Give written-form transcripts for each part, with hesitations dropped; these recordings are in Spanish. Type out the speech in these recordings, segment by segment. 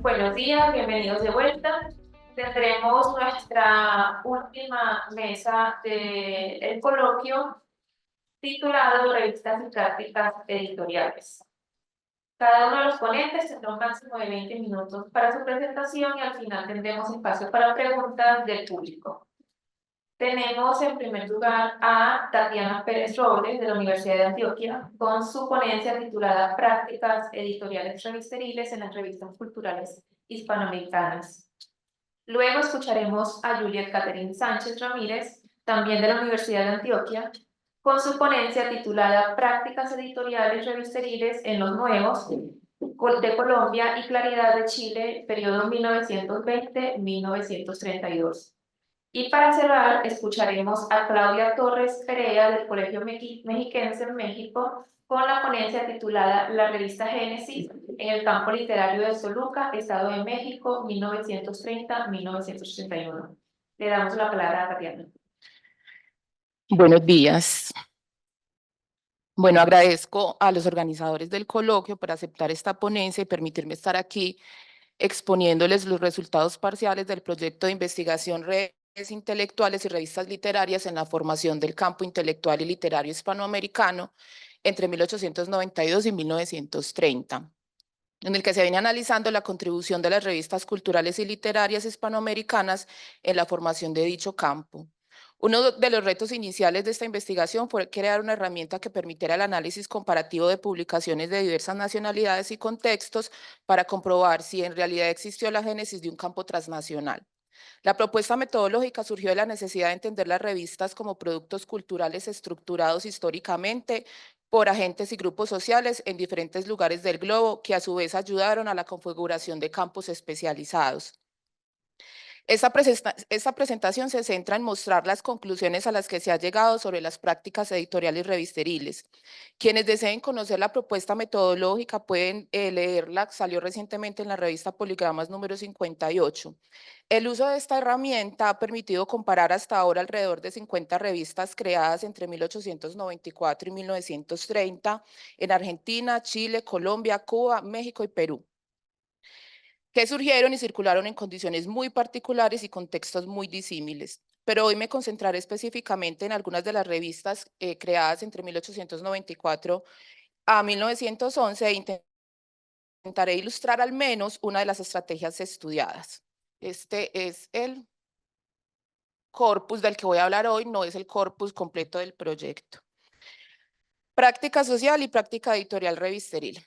Buenos días, bienvenidos de vuelta. Tendremos nuestra última mesa del coloquio titulado Revistas y Prácticas Editoriales. Cada uno de los ponentes tendrá un máximo de 20 minutos para su presentación y al final tendremos espacio para preguntas del público. Tenemos en primer lugar a Tatiana Pérez Robles de la Universidad de Antioquia con su ponencia titulada Prácticas Editoriales Revisteriles en las Revistas Culturales Hispanoamericanas. Luego escucharemos a Juliet Catherine Sánchez Ramírez, también de la Universidad de Antioquia, con su ponencia titulada Prácticas Editoriales Revisteriles en los Nuevos de Colombia y Claridad de Chile, periodo 1920-1932. Y para cerrar, escucharemos a Claudia Torres Perea del Colegio Mexiquense en México con la ponencia titulada La revista Génesis en el campo literario de Toluca, Estado de México, 1930-1981. Le damos la palabra a Tatiana. Buenos días. Bueno, agradezco a los organizadores del coloquio por aceptar esta ponencia y permitirme estar aquí exponiéndoles los resultados parciales del proyecto de investigación Redes Intelectuales y Revistas Literarias en la formación del campo intelectual y literario hispanoamericano entre 1892 y 1930, en el que se viene analizando la contribución de las revistas culturales y literarias hispanoamericanas en la formación de dicho campo. Uno de los retos iniciales de esta investigación fue crear una herramienta que permitiera el análisis comparativo de publicaciones de diversas nacionalidades y contextos para comprobar si en realidad existió la génesis de un campo transnacional. La propuesta metodológica surgió de la necesidad de entender las revistas como productos culturales estructurados históricamente por agentes y grupos sociales en diferentes lugares del globo que a su vez ayudaron a la configuración de campos especializados. Esta presentación se centra en mostrar las conclusiones a las que se ha llegado sobre las prácticas editoriales revisteriles. Quienes deseen conocer la propuesta metodológica pueden leerla, salió recientemente en la revista Poligramas número 58. El uso de esta herramienta ha permitido comparar hasta ahora alrededor de 50 revistas creadas entre 1894 y 1930 en Argentina, Chile, Colombia, Cuba, México y Perú, que surgieron y circularon en condiciones muy particulares y contextos muy disímiles. Pero hoy me concentraré específicamente en algunas de las revistas creadas entre 1894 a 1911 e intentaré ilustrar al menos una de las estrategias estudiadas. Este es el corpus del que voy a hablar hoy, no es el corpus completo del proyecto. Práctica social y práctica editorial revisteril.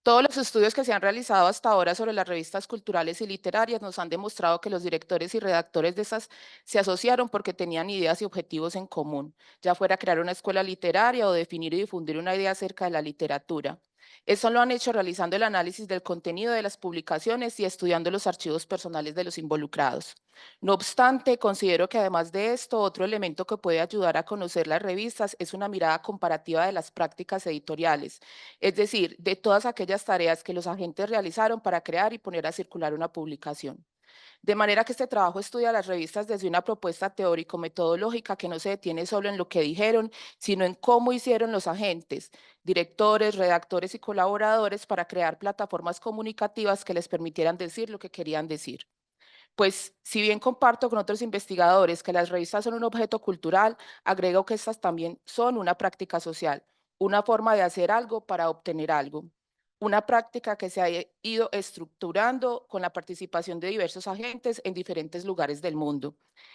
Todos los estudios que se han realizado hasta ahora sobre las revistas culturales y literarias nos han demostrado que los directores y redactores de esas se asociaron porque tenían ideas y objetivos en común, ya fuera crear una escuela literaria o definir y difundir una idea acerca de la literatura. Eso lo han hecho realizando el análisis del contenido de las publicaciones y estudiando los archivos personales de los involucrados. No obstante, considero que además de esto, otro elemento que puede ayudar a conocer las revistas es una mirada comparativa de las prácticas editoriales, es decir, de todas aquellas tareas que los agentes realizaron para crear y poner a circular una publicación. De manera que este trabajo estudia las revistas desde una propuesta teórico-metodológica que no se detiene solo en lo que dijeron, sino en cómo hicieron los agentes, directores, redactores y colaboradores para crear plataformas comunicativas que les permitieran decir lo que querían decir. Pues, si bien comparto con otros investigadores que las revistas son un objeto cultural, agrego que estas también son una práctica social, una forma de hacer algo para obtener algo. Una práctica que se ha ido estructurando con la participación de diversos agentes en diferentes lugares del mundo.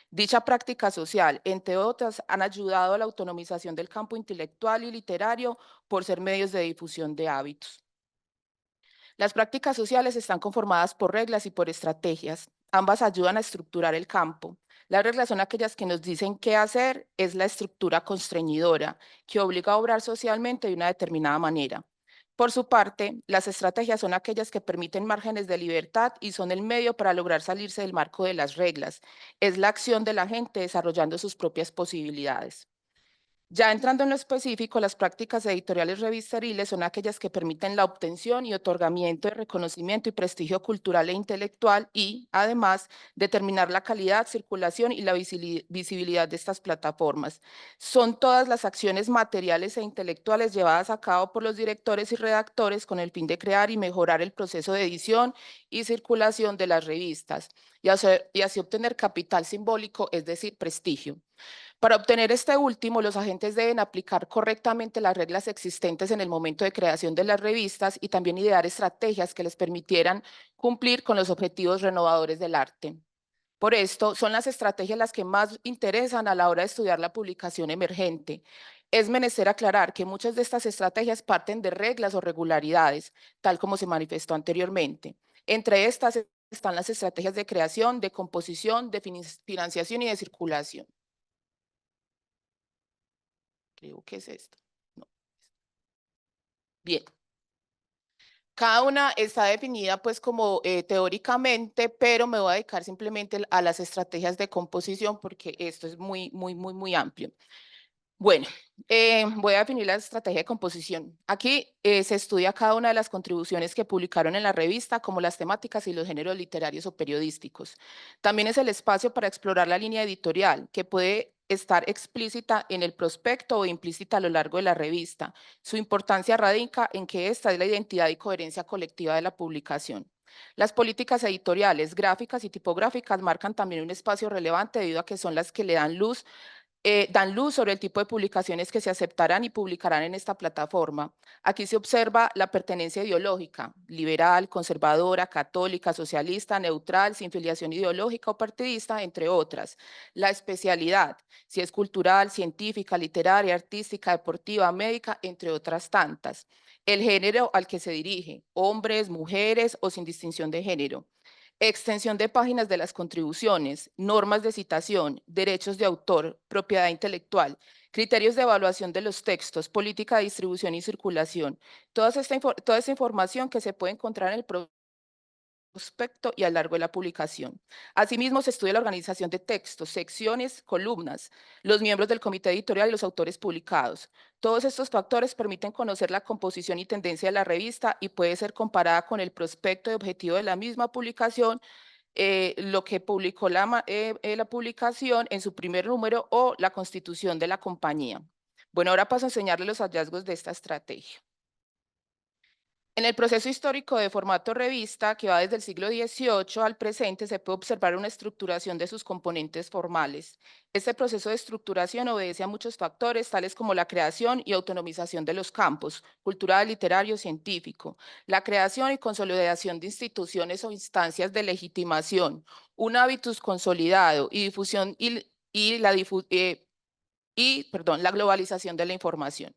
Dicha práctica social, entre otras, han ayudado a la autonomización del campo intelectual y literario por ser medios de difusión de hábitos. Las prácticas sociales están conformadas por reglas y por estrategias. Ambas ayudan a estructurar el campo. Las reglas son aquellas que nos dicen qué hacer, es la estructura constreñidora, que obliga a obrar socialmente de una determinada manera. Por su parte, las estrategias son aquellas que permiten márgenes de libertad y son el medio para lograr salirse del marco de las reglas. Es la acción de la gente desarrollando sus propias posibilidades. Ya entrando en lo específico, las prácticas editoriales revisteriles son aquellas que permiten la obtención y otorgamiento de reconocimiento y prestigio cultural e intelectual y, además, determinar la calidad, circulación y la visibilidad de estas plataformas. Son todas las acciones materiales e intelectuales llevadas a cabo por los directores y redactores con el fin de crear y mejorar el proceso de edición y circulación de las revistas y así obtener capital simbólico, es decir, prestigio. Para obtener este último, los agentes deben aplicar correctamente las reglas existentes en el momento de creación de las revistas y también idear estrategias que les permitieran cumplir con los objetivos renovadores del arte. Por esto, son las estrategias las que más interesan a la hora de estudiar la publicación emergente. Es menester aclarar que muchas de estas estrategias parten de reglas o regularidades, tal como se manifestó anteriormente. Entre estas están las estrategias de creación, de composición, de financiación y de circulación. Creo que es esto. No. Bien. Cada una está definida pues como teóricamente, pero me voy a dedicar simplemente a las estrategias de composición porque esto es muy amplio. Bueno, voy a definir la estrategia de composición. Aquí se estudia cada una de las contribuciones que publicaron en la revista, como las temáticas y los géneros literarios o periodísticos. También es el espacio para explorar la línea editorial, que puede estar explícita en el prospecto o implícita a lo largo de la revista. Su importancia radica en que esta es la identidad y coherencia colectiva de la publicación. Las políticas editoriales, gráficas y tipográficas marcan también un espacio relevante debido a que son las que le dan luz sobre el tipo de publicaciones que se aceptarán y publicarán en esta plataforma. Aquí se observa la pertenencia ideológica, liberal, conservadora, católica, socialista, neutral, sin filiación ideológica o partidista, entre otras. La especialidad, si es cultural, científica, literaria, artística, deportiva, médica, entre otras tantas. El género al que se dirige, hombres, mujeres o sin distinción de género. Extensión de páginas de las contribuciones, normas de citación, derechos de autor, propiedad intelectual, criterios de evaluación de los textos, política de distribución y circulación. Toda esta información que se puede encontrar en el prospecto y a lo largo de la publicación. Asimismo, se estudia la organización de textos, secciones, columnas, los miembros del comité editorial y los autores publicados. Todos estos factores permiten conocer la composición y tendencia de la revista y puede ser comparada con el prospecto de objetivo de la misma publicación, lo que publicó la publicación en su primer número o la constitución de la compañía. Bueno, ahora paso a enseñarles los hallazgos de esta estrategia. En el proceso histórico de formato revista, que va desde el siglo XVIII al presente, se puede observar una estructuración de sus componentes formales. Este proceso de estructuración obedece a muchos factores, tales como la creación y autonomización de los campos, cultural, literario, científico, la creación y consolidación de instituciones o instancias de legitimación, un hábitus consolidado y difusión la globalización de la información.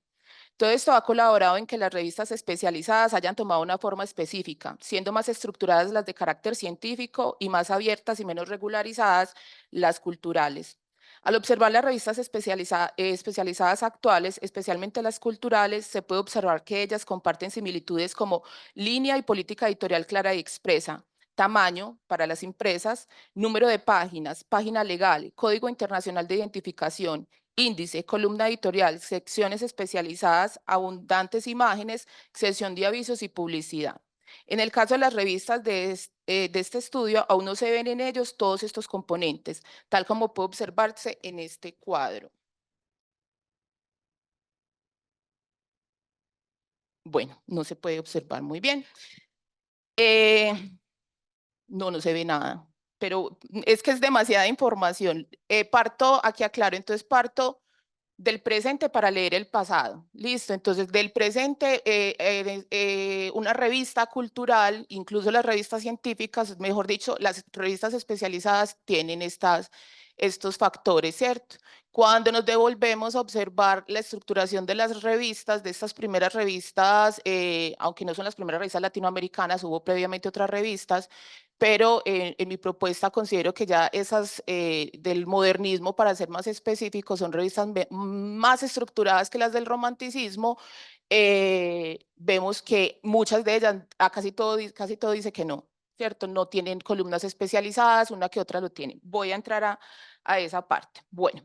Todo esto ha colaborado en que las revistas especializadas hayan tomado una forma específica, siendo más estructuradas las de carácter científico y más abiertas y menos regularizadas las culturales. Al observar las revistas especializadas actuales, especialmente las culturales, se puede observar que ellas comparten similitudes como línea y política editorial clara y expresa, tamaño para las impresas, número de páginas, página legal, código internacional de identificación, índice, columna editorial, secciones especializadas, abundantes imágenes, sección de avisos y publicidad. En el caso de las revistas de este estudio, aún no se ven en ellos todos estos componentes, tal como puede observarse en este cuadro. Bueno, no se puede observar muy bien. No se ve nada, pero es que es demasiada información. Parto, aquí aclaro, entonces parto del presente para leer el pasado. Listo, entonces del presente, una revista cultural, incluso las revistas científicas, mejor dicho, las revistas especializadas tienen estos factores, ¿cierto? Cuando nos devolvemos a observar la estructuración de las revistas, de estas primeras revistas, aunque no son las primeras revistas latinoamericanas, hubo previamente otras revistas, pero en mi propuesta considero que ya esas del modernismo, para ser más específicos, son revistas más estructuradas que las del romanticismo. Vemos que muchas de ellas, casi todo dice que no, ¿cierto? No tienen columnas especializadas, una que otra lo tiene. Voy a entrar a esa parte. Bueno.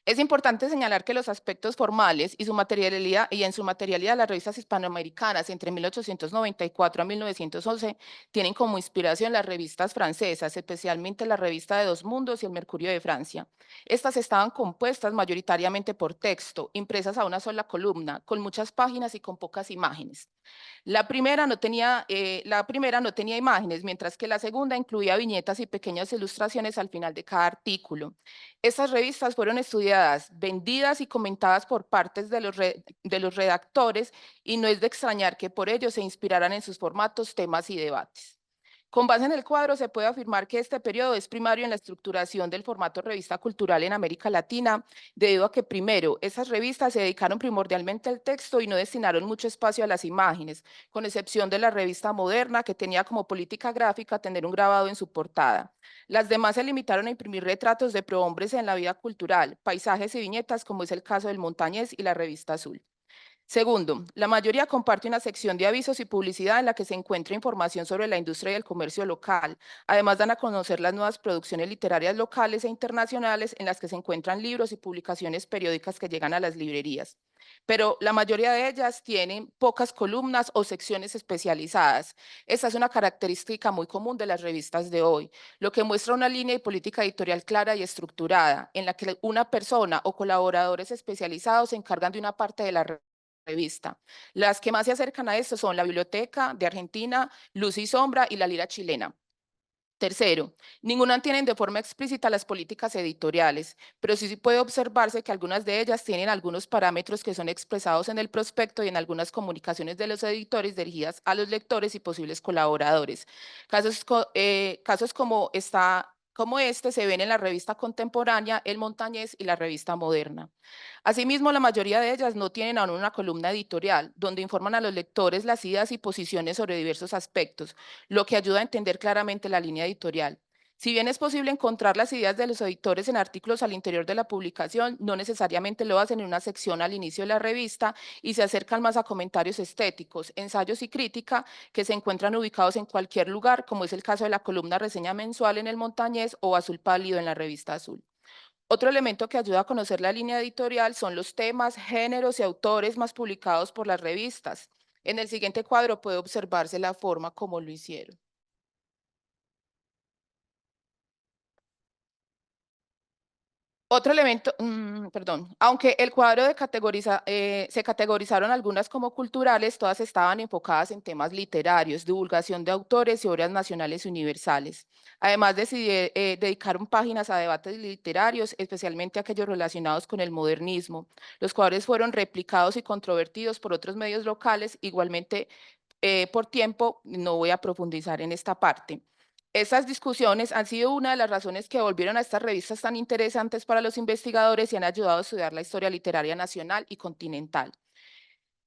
Es importante señalar que los aspectos formales y en su materialidad las revistas hispanoamericanas entre 1894 a 1911 tienen como inspiración las revistas francesas, especialmente la Revista de Dos Mundos y el Mercurio de Francia. Estas estaban compuestas mayoritariamente por texto, impresas a una sola columna, con muchas páginas y con pocas imágenes. La primera no tenía imágenes, mientras que la segunda incluía viñetas y pequeñas ilustraciones al final de cada artículo. Estas revistas fueron estudiadas, vendidas y comentadas por partes de los redactores, y no es de extrañar que por ello se inspiraran en sus formatos, temas y debates. Con base en el cuadro, se puede afirmar que este periodo es primario en la estructuración del formato revista cultural en América Latina, debido a que primero, esas revistas se dedicaron primordialmente al texto y no destinaron mucho espacio a las imágenes, con excepción de la revista Moderna, que tenía como política gráfica tener un grabado en su portada. Las demás se limitaron a imprimir retratos de prohombres en la vida cultural, paisajes y viñetas, como es el caso del Montañés y la revista Azul. Segundo, la mayoría comparte una sección de avisos y publicidad en la que se encuentra información sobre la industria y el comercio local. Además, dan a conocer las nuevas producciones literarias locales e internacionales en las que se encuentran libros y publicaciones periódicas que llegan a las librerías. Pero la mayoría de ellas tienen pocas columnas o secciones especializadas. Esta es una característica muy común de las revistas de hoy, lo que muestra una línea y política editorial clara y estructurada, en la que una persona o colaboradores especializados se encargan de una parte de la revista. Las que más se acercan a esto son la Biblioteca de Argentina, Luz y Sombra y la Lira Chilena. Tercero, ninguna tienen de forma explícita las políticas editoriales, pero sí puede observarse que algunas de ellas tienen algunos parámetros que son expresados en el prospecto y en algunas comunicaciones de los editores dirigidas a los lectores y posibles colaboradores. Casos como este se ven en la revista contemporánea, El Montañés y la revista Moderna. Asimismo, la mayoría de ellas no tienen aún una columna editorial donde informan a los lectores las ideas y posiciones sobre diversos aspectos, lo que ayuda a entender claramente la línea editorial. Si bien es posible encontrar las ideas de los editores en artículos al interior de la publicación, no necesariamente lo hacen en una sección al inicio de la revista y se acercan más a comentarios estéticos, ensayos y crítica que se encuentran ubicados en cualquier lugar, como es el caso de la columna reseña mensual en El Montañés o Azul Pálido en la revista Azul. Otro elemento que ayuda a conocer la línea editorial son los temas, géneros y autores más publicados por las revistas. En el siguiente cuadro puede observarse la forma como lo hicieron. Otro elemento, perdón, aunque el cuadro se categorizaron algunas como culturales, todas estaban enfocadas en temas literarios, divulgación de autores y obras nacionales y universales. Además, dedicaron páginas a debates literarios, especialmente aquellos relacionados con el modernismo. Los cuadros fueron replicados y controvertidos por otros medios locales, igualmente por tiempo, no voy a profundizar en esta parte. Estas discusiones han sido una de las razones que volvieron a estas revistas tan interesantes para los investigadores y han ayudado a estudiar la historia literaria nacional y continental.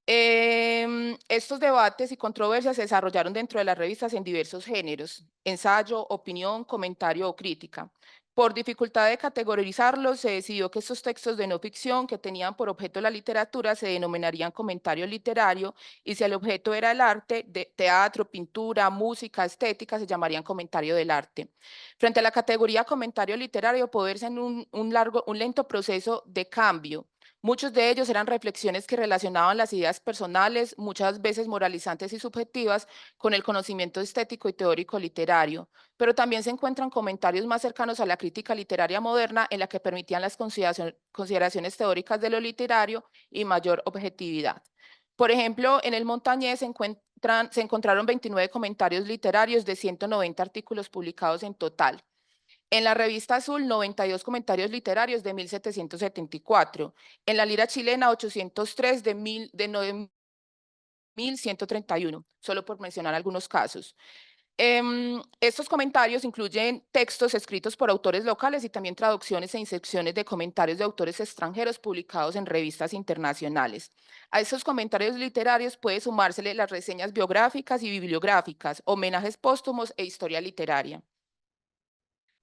Estos debates y controversias se desarrollaron dentro de las revistas en diversos géneros: ensayo, opinión, comentario o crítica. Por dificultad de categorizarlos, se decidió que estos textos de no ficción que tenían por objeto la literatura se denominarían comentario literario, y si el objeto era el arte, de teatro, pintura, música, estética, se llamarían comentario del arte. Frente a la categoría comentario literario, puede verse en un lento proceso de cambio. Muchos de ellos eran reflexiones que relacionaban las ideas personales, muchas veces moralizantes y subjetivas, con el conocimiento estético y teórico literario, pero también se encuentran comentarios más cercanos a la crítica literaria moderna, en la que permitían las consideraciones teóricas de lo literario y mayor objetividad. Por ejemplo, en el Montañés se encontraron 29 comentarios literarios de 190 artículos publicados en total. En la revista Azul, 92 comentarios literarios de 1774. En la Lira Chilena, 803 de 9131, solo por mencionar algunos casos. Estos comentarios incluyen textos escritos por autores locales y también traducciones e inserciones de comentarios de autores extranjeros publicados en revistas internacionales. A estos comentarios literarios puede sumársele las reseñas biográficas y bibliográficas, homenajes póstumos e historia literaria.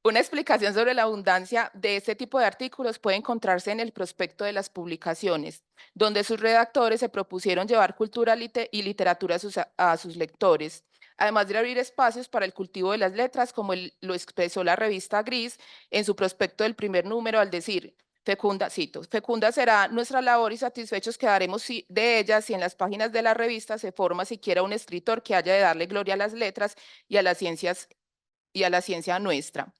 Una explicación sobre la abundancia de este tipo de artículos puede encontrarse en el prospecto de las publicaciones, donde sus redactores se propusieron llevar cultura y literatura a sus lectores, además de abrir espacios para el cultivo de las letras, como lo expresó la revista Gris en su prospecto del primer número, al decir: fecunda será nuestra labor y satisfechos quedaremos de ella si en las páginas de la revista se forma siquiera un escritor que haya de darle gloria a las letras y a las ciencias y a la ciencia nuestra.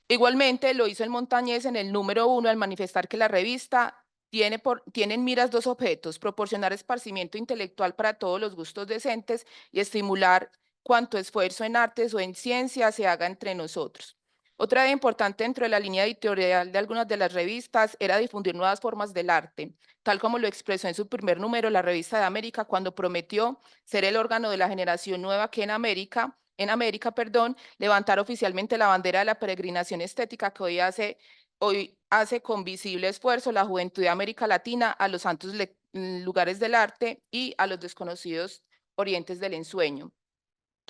Igualmente lo hizo el Montañés en el número 1 al manifestar que la revista tiene en miras dos objetos: proporcionar esparcimiento intelectual para todos los gustos decentes y estimular cuanto esfuerzo en artes o en ciencia se haga entre nosotros. Otra idea importante dentro de la línea editorial de algunas de las revistas era difundir nuevas formas del arte, tal como lo expresó en su primer número la Revista de América cuando prometió ser el órgano de la generación nueva que en América, levantar oficialmente la bandera de la peregrinación estética que hoy hace con visible esfuerzo la juventud de América Latina a los santos lugares del arte y a los desconocidos orientes del ensueño.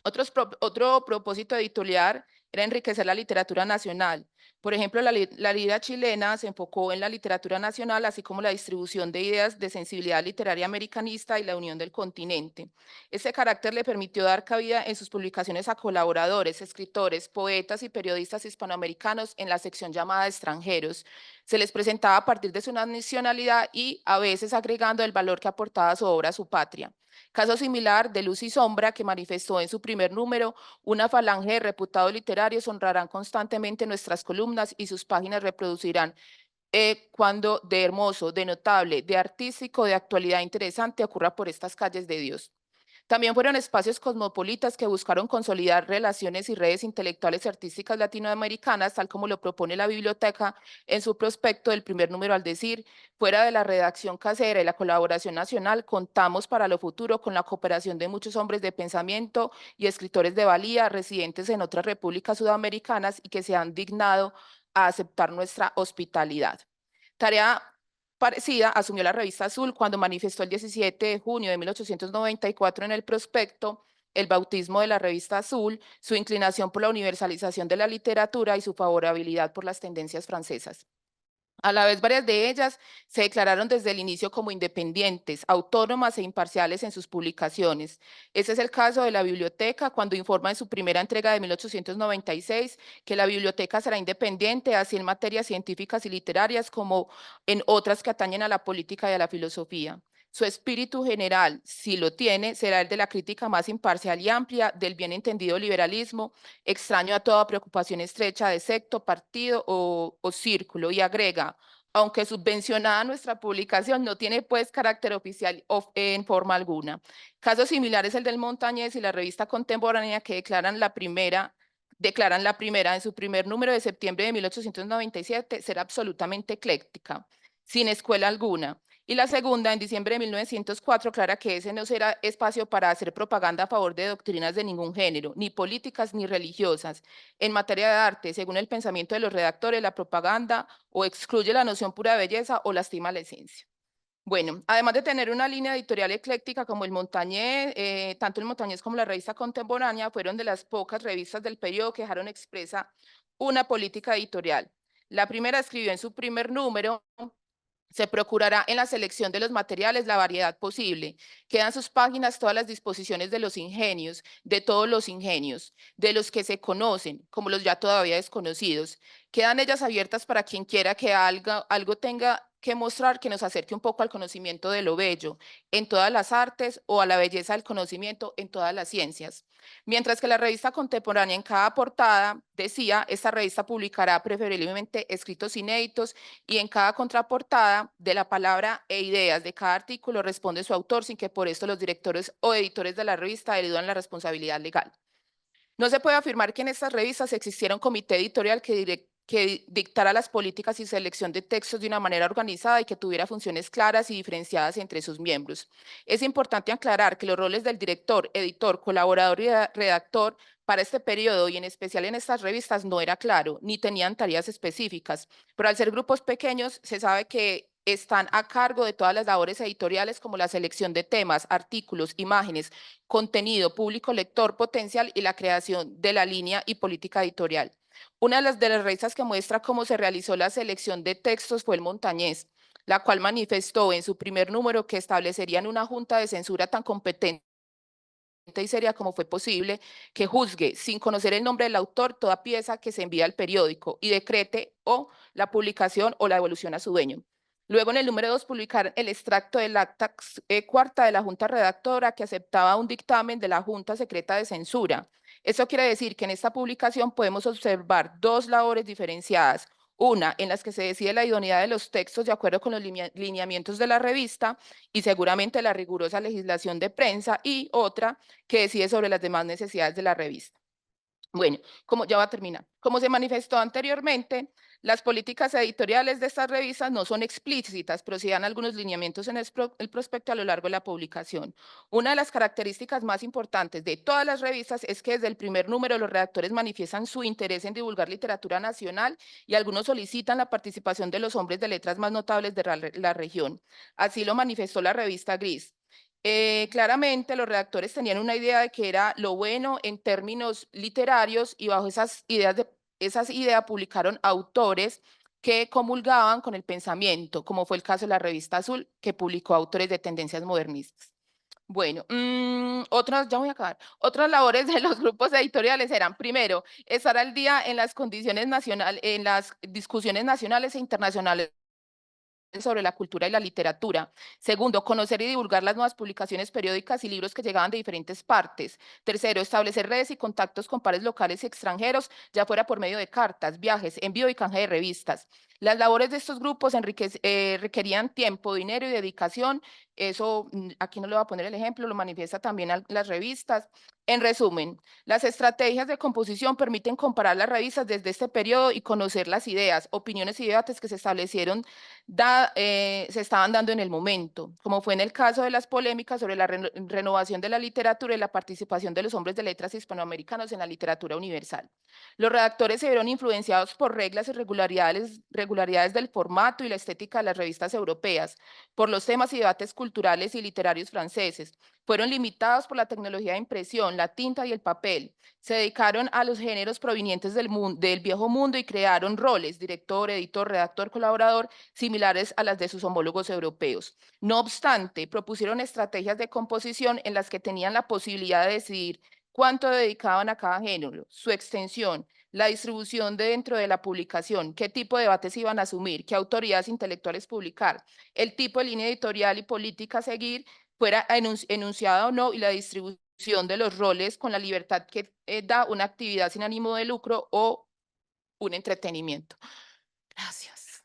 Otro propósito editorial era enriquecer la literatura nacional. Por ejemplo, la Lira chilena se enfocó en la literatura nacional, así como la distribución de ideas de sensibilidad literaria americanista y la unión del continente. Ese carácter le permitió dar cabida en sus publicaciones a colaboradores, escritores, poetas y periodistas hispanoamericanos en la sección llamada extranjeros. Se les presentaba a partir de su nacionalidad y a veces agregando el valor que aportaba su obra a su patria. Caso similar de Luz y Sombra, que manifestó en su primer número: una falange de reputados literarios honrarán constantemente nuestras columnas y sus páginas reproducirán cuando de hermoso, de notable, de artístico, de actualidad interesante ocurra por estas calles de Dios. También fueron espacios cosmopolitas que buscaron consolidar relaciones y redes intelectuales y artísticas latinoamericanas, tal como lo propone la biblioteca en su prospecto del primer número, al decir: fuera de la redacción casera y la colaboración nacional, contamos para lo futuro con la cooperación de muchos hombres de pensamiento y escritores de valía residentes en otras repúblicas sudamericanas y que se han dignado a aceptar nuestra hospitalidad. Tarea parecida asumió la revista Azul cuando manifestó el 17 de junio de 1894 en el prospecto el bautismo de la revista Azul, su inclinación por la universalización de la literatura y su favorabilidad por las tendencias francesas. A la vez, varias de ellas se declararon desde el inicio como independientes, autónomas e imparciales en sus publicaciones. Ese es el caso de la Biblioteca, cuando informa en su primera entrega de 1896 que la biblioteca será independiente, así en materias científicas y literarias como en otras que atañen a la política y a la filosofía. Su espíritu general, si lo tiene, será el de la crítica más imparcial y amplia del bien entendido liberalismo, extraño a toda preocupación estrecha de secto, partido o círculo, y agrega: aunque subvencionada nuestra publicación, no tiene pues carácter oficial en forma alguna. Caso similar es el del Montañés y la revista Contemporánea, que declaran la primera en su primer número de septiembre de 1897 ser absolutamente ecléctica, sin escuela alguna. Y la segunda, en diciembre de 1904, aclara que ese no será espacio para hacer propaganda a favor de doctrinas de ningún género, ni políticas ni religiosas. En materia de arte, según el pensamiento de los redactores, la propaganda o excluye la noción pura de belleza o lastima la esencia. Bueno, además de tener una línea editorial ecléctica como el Montañés, tanto el Montañés como la revista Contemporánea fueron de las pocas revistas del periodo que dejaron expresa una política editorial. La primera escribió en su primer número: se procurará en la selección de los materiales la variedad posible. Quedan sus páginas todas las disposiciones de los ingenios, de todos los ingenios, de los que se conocen, como los ya todavía desconocidos. Quedan ellas abiertas para quien quiera que algo tenga que mostrar que nos acerque un poco al conocimiento de lo bello en todas las artes o a la belleza del conocimiento en todas las ciencias. Mientras que la revista Contemporánea en cada portada decía: esta revista publicará preferiblemente escritos inéditos, y en cada contraportada de la palabra e ideas de cada artículo responde su autor, sin que por esto los directores o editores de la revista eludan la responsabilidad legal. No se puede afirmar que en estas revistas existiera un comité editorial que dictara las políticas y selección de textos de una manera organizada y que tuviera funciones claras y diferenciadas entre sus miembros. Es importante aclarar que los roles del director, editor, colaborador y redactor para este periodo, y en especial en estas revistas, no era claro, ni tenían tareas específicas, pero al ser grupos pequeños se sabe que están a cargo de todas las labores editoriales, como la selección de temas, artículos, imágenes, contenido, público lector potencial y la creación de la línea y política editorial. Una de las revistas que muestra cómo se realizó la selección de textos fue el Montañés, la cual manifestó en su primer número que establecerían una junta de censura tan competente y seria como fue posible que juzgue sin conocer el nombre del autor toda pieza que se envía al periódico y decrete o la publicación o la devolución a su dueño. Luego, en el número 2, publicar el extracto del acta cuarta de la Junta Redactora que aceptaba un dictamen de la Junta Secreta de Censura. Eso quiere decir que en esta publicación podemos observar dos labores diferenciadas. Una, en las que se decide la idoneidad de los textos de acuerdo con los lineamientos de la revista y seguramente la rigurosa legislación de prensa, y otra que decide sobre las demás necesidades de la revista. Bueno, como ya va a terminar. Como se manifestó anteriormente, las políticas editoriales de estas revistas no son explícitas, pero sí dan algunos lineamientos en el prospecto a lo largo de la publicación. Una de las características más importantes de todas las revistas es que desde el primer número los redactores manifiestan su interés en divulgar literatura nacional y algunos solicitan la participación de los hombres de letras más notables de la región. Así lo manifestó la revista Gris. Claramente los redactores tenían una idea de que era lo bueno en términos literarios y bajo esas ideas publicaron autores que comulgaban con el pensamiento, como fue el caso de la revista Azul, que publicó autores de tendencias modernistas. Bueno, ya voy a acabar. Otras labores de los grupos editoriales eran, primero, estar al día en las condiciones nacionales, en las discusiones nacionales e internacionales sobre la cultura y la literatura. Segundo, conocer y divulgar las nuevas publicaciones periódicas y libros que llegaban de diferentes partes. Tercero, establecer redes y contactos con pares locales y extranjeros, ya fuera por medio de cartas, viajes, envío y canje de revistas. Las labores de estos grupos requerían tiempo, dinero y dedicación. Eso, aquí no le voy a poner el ejemplo, lo manifiesta también las revistas. En resumen, las estrategias de composición permiten comparar las revistas desde este periodo y conocer las ideas, opiniones y debates que se establecieron se estaban dando en el momento, como fue en el caso de las polémicas sobre la renovación de la literatura y la participación de los hombres de letras hispanoamericanos en la literatura universal. Los redactores se vieron influenciados por reglas y regularidades del formato y la estética de las revistas europeas, por los temas y debates culturales y literarios franceses. Fueron limitados por la tecnología de impresión, la tinta y el papel. Se dedicaron a los géneros provenientes del viejo mundo y crearon roles, director, editor, redactor, colaborador, similares a las de sus homólogos europeos. No obstante, propusieron estrategias de composición en las que tenían la posibilidad de decidir cuánto dedicaban a cada género, su extensión, la distribución dentro de la publicación, qué tipo de debates iban a asumir, qué autoridades intelectuales publicar, el tipo de línea editorial y política a seguir, fuera enunciada o no, y la distribución de los roles con la libertad que da una actividad sin ánimo de lucro o un entretenimiento. Gracias.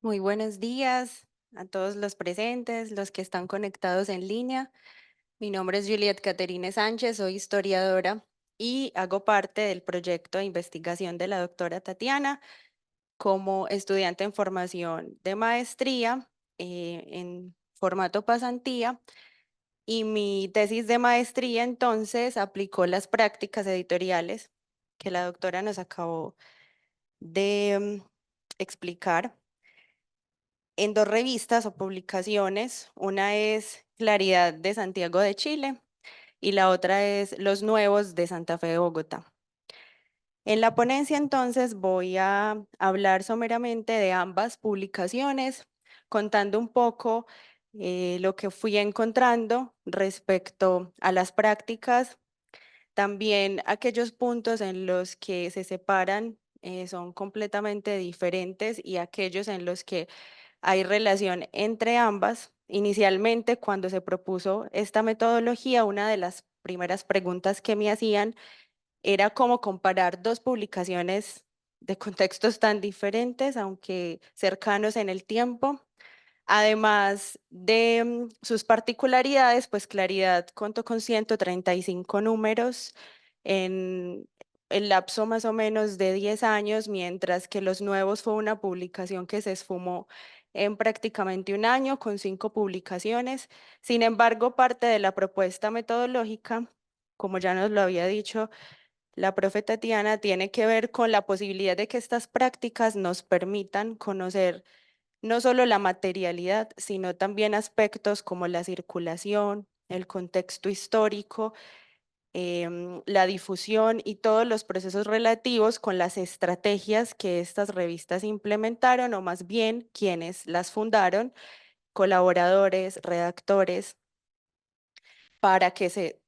Muy buenos días a todos los presentes, los que están conectados en línea. Mi nombre es Juliet Caterine Sánchez, soy historiadora y hago parte del proyecto de investigación de la doctora Tatiana como estudiante en formación de maestría en formato pasantía. Y mi tesis de maestría entonces aplicó las prácticas editoriales que la doctora nos acabó de explicar en dos revistas o publicaciones. Una es Claridad de Santiago de Chile y la otra es Los Nuevos de Santa Fe de Bogotá. En la ponencia entonces voy a hablar someramente de ambas publicaciones, contando un poco lo que fui encontrando respecto a las prácticas, también aquellos puntos en los que se separan son completamente diferentes y aquellos en los que hay relación entre ambas. Inicialmente, cuando se propuso esta metodología, una de las primeras preguntas que me hacían era cómo comparar dos publicaciones de contextos tan diferentes, aunque cercanos en el tiempo. Además de sus particularidades, pues Claridad contó con 135 números en el lapso más o menos de 10 años, mientras que Los Nuevos fue una publicación que se esfumó en prácticamente un año con 5 publicaciones. Sin embargo, parte de la propuesta metodológica, como ya nos lo había dicho la profe Tatiana, tiene que ver con la posibilidad de que estas prácticas nos permitan conocer no solo la materialidad, sino también aspectos como la circulación, el contexto histórico, la difusión y todos los procesos relativos con las estrategias que estas revistas implementaron, o más bien quienes las fundaron, colaboradores, redactores, para que se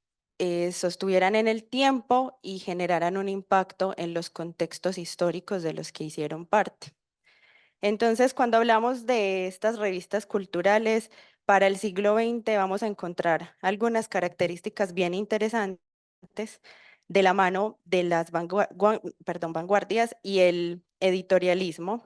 sostuvieran en el tiempo y generaran un impacto en los contextos históricos de los que hicieron parte. Entonces, cuando hablamos de estas revistas culturales para el siglo XX, vamos a encontrar algunas características bien interesantes de la mano de las vanguardias y el editorialismo,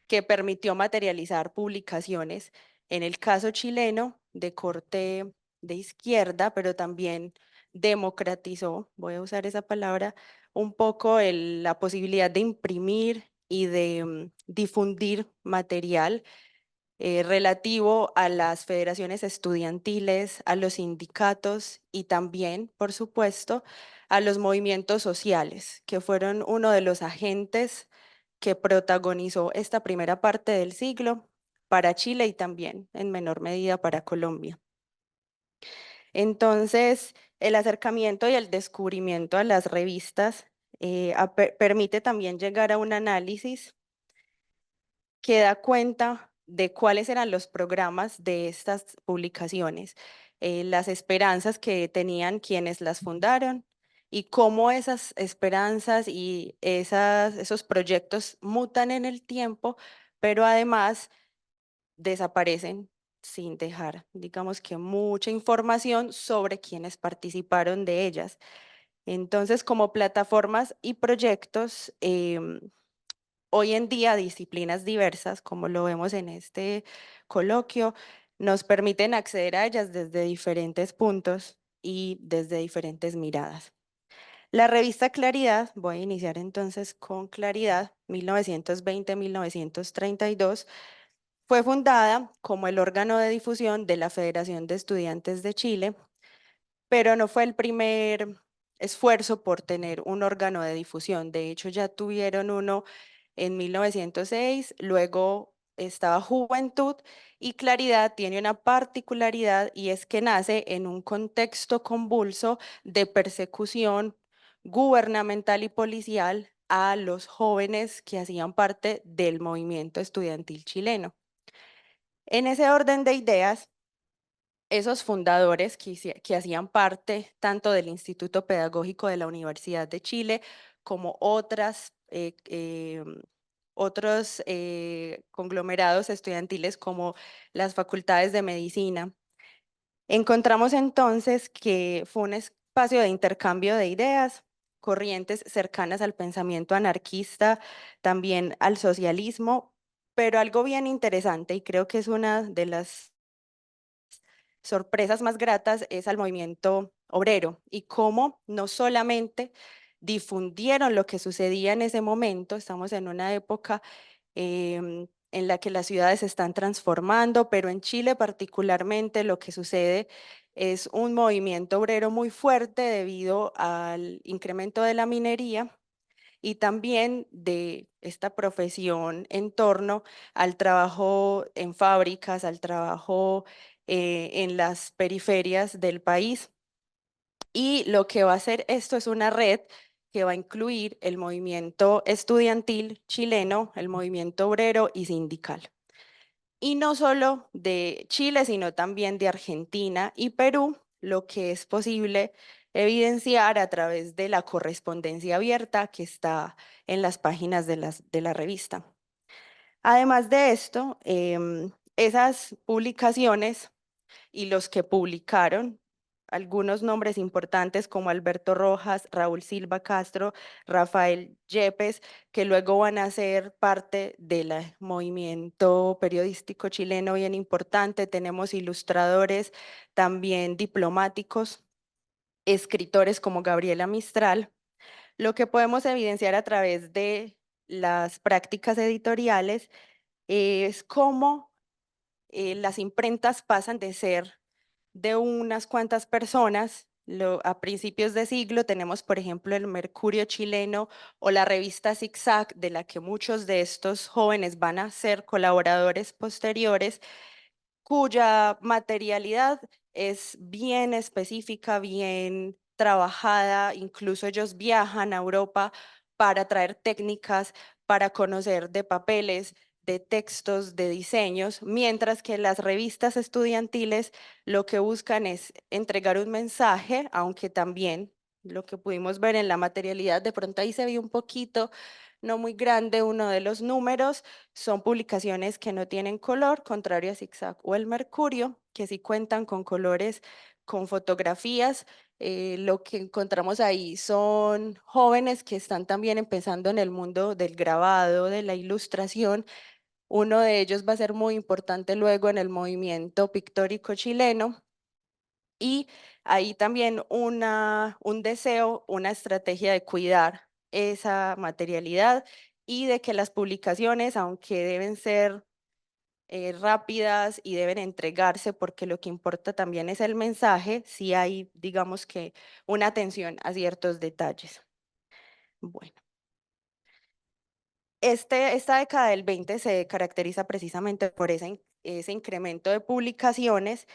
que permitió materializar publicaciones, en el caso chileno, de corte de izquierda, pero también democratizó, voy a usar esa palabra, un poco la posibilidad de imprimir y de difundir material relativo a las federaciones estudiantiles, a los sindicatos y también, por supuesto, a los movimientos sociales, que fueron uno de los agentes que protagonizó esta primera parte del siglo para Chile y también en menor medida para Colombia. Entonces, el acercamiento y el descubrimiento a las revistas permite también llegar a un análisis que da cuenta de cuáles eran los programas de estas publicaciones, las esperanzas que tenían quienes las fundaron y cómo esas esperanzas y esos proyectos mutan en el tiempo, pero además desaparecen sin dejar, digamos que mucha información sobre quienes participaron de ellas. Entonces, como plataformas y proyectos, hoy en día, disciplinas diversas, como lo vemos en este coloquio, nos permiten acceder a ellas desde diferentes puntos y desde diferentes miradas. La revista Claridad, voy a iniciar entonces con Claridad, 1920-1932, fue fundada como el órgano de difusión de la Federación de Estudiantes de Chile, pero no fue el primer esfuerzo por tener un órgano de difusión. De hecho, ya tuvieron uno en 1906, luego estaba Juventud, y Claridad tiene una particularidad y es que nace en un contexto convulso de persecución gubernamental y policial a los jóvenes que hacían parte del movimiento estudiantil chileno. En ese orden de ideas, esos fundadores que hacían parte tanto del Instituto Pedagógico de la Universidad de Chile como otros conglomerados estudiantiles como las facultades de medicina. Encontramos entonces que fue un espacio de intercambio de ideas, corrientes cercanas al pensamiento anarquista, también al socialismo, pero algo bien interesante y creo que es una de las sorpresas más gratas es al movimiento obrero y cómo no solamente difundieron lo que sucedía en ese momento, estamos en una época en la que las ciudades se están transformando, pero en Chile particularmente lo que sucede es un movimiento obrero muy fuerte debido al incremento de la minería y también de esta profesión en torno al trabajo en fábricas, al trabajo en las periferias del país. Y lo que va a hacer esto es una red que va a incluir el movimiento estudiantil chileno, el movimiento obrero y sindical. Y no solo de Chile, sino también de Argentina y Perú, lo que es posible evidenciar a través de la correspondencia abierta que está en las páginas de la revista. Además de esto, esas publicaciones y los que publicaron algunos nombres importantes como Alberto Rojas, Raúl Silva Castro, Rafael Yepes, que luego van a ser parte del movimiento periodístico chileno bien importante. Tenemos ilustradores, también diplomáticos, escritores como Gabriela Mistral. Lo que podemos evidenciar a través de las prácticas editoriales es cómo las imprentas pasan de ser de unas cuantas personas. A principios de siglo tenemos, por ejemplo, el Mercurio chileno o la revista Zigzag, de la que muchos de estos jóvenes van a ser colaboradores posteriores, cuya materialidad es bien específica, bien trabajada, incluso ellos viajan a Europa para traer técnicas, para conocer de papeles, de textos, de diseños, mientras que las revistas estudiantiles lo que buscan es entregar un mensaje, aunque también lo que pudimos ver en la materialidad, de pronto ahí se vio un poquito, no muy grande, uno de los números, son publicaciones que no tienen color, contrario a Zigzag o El Mercurio, que sí cuentan con colores, con fotografías. Lo que encontramos ahí son jóvenes que están también empezando en el mundo del grabado, de la ilustración. Uno de ellos va a ser muy importante luego en el movimiento pictórico chileno. Y ahí también un deseo, una estrategia de cuidar esa materialidad y de que las publicaciones, aunque deben ser rápidas y deben entregarse porque lo que importa también es el mensaje, sí hay, digamos que, una atención a ciertos detalles. Bueno, esta década del 20 se caracteriza precisamente por ese incremento de publicaciones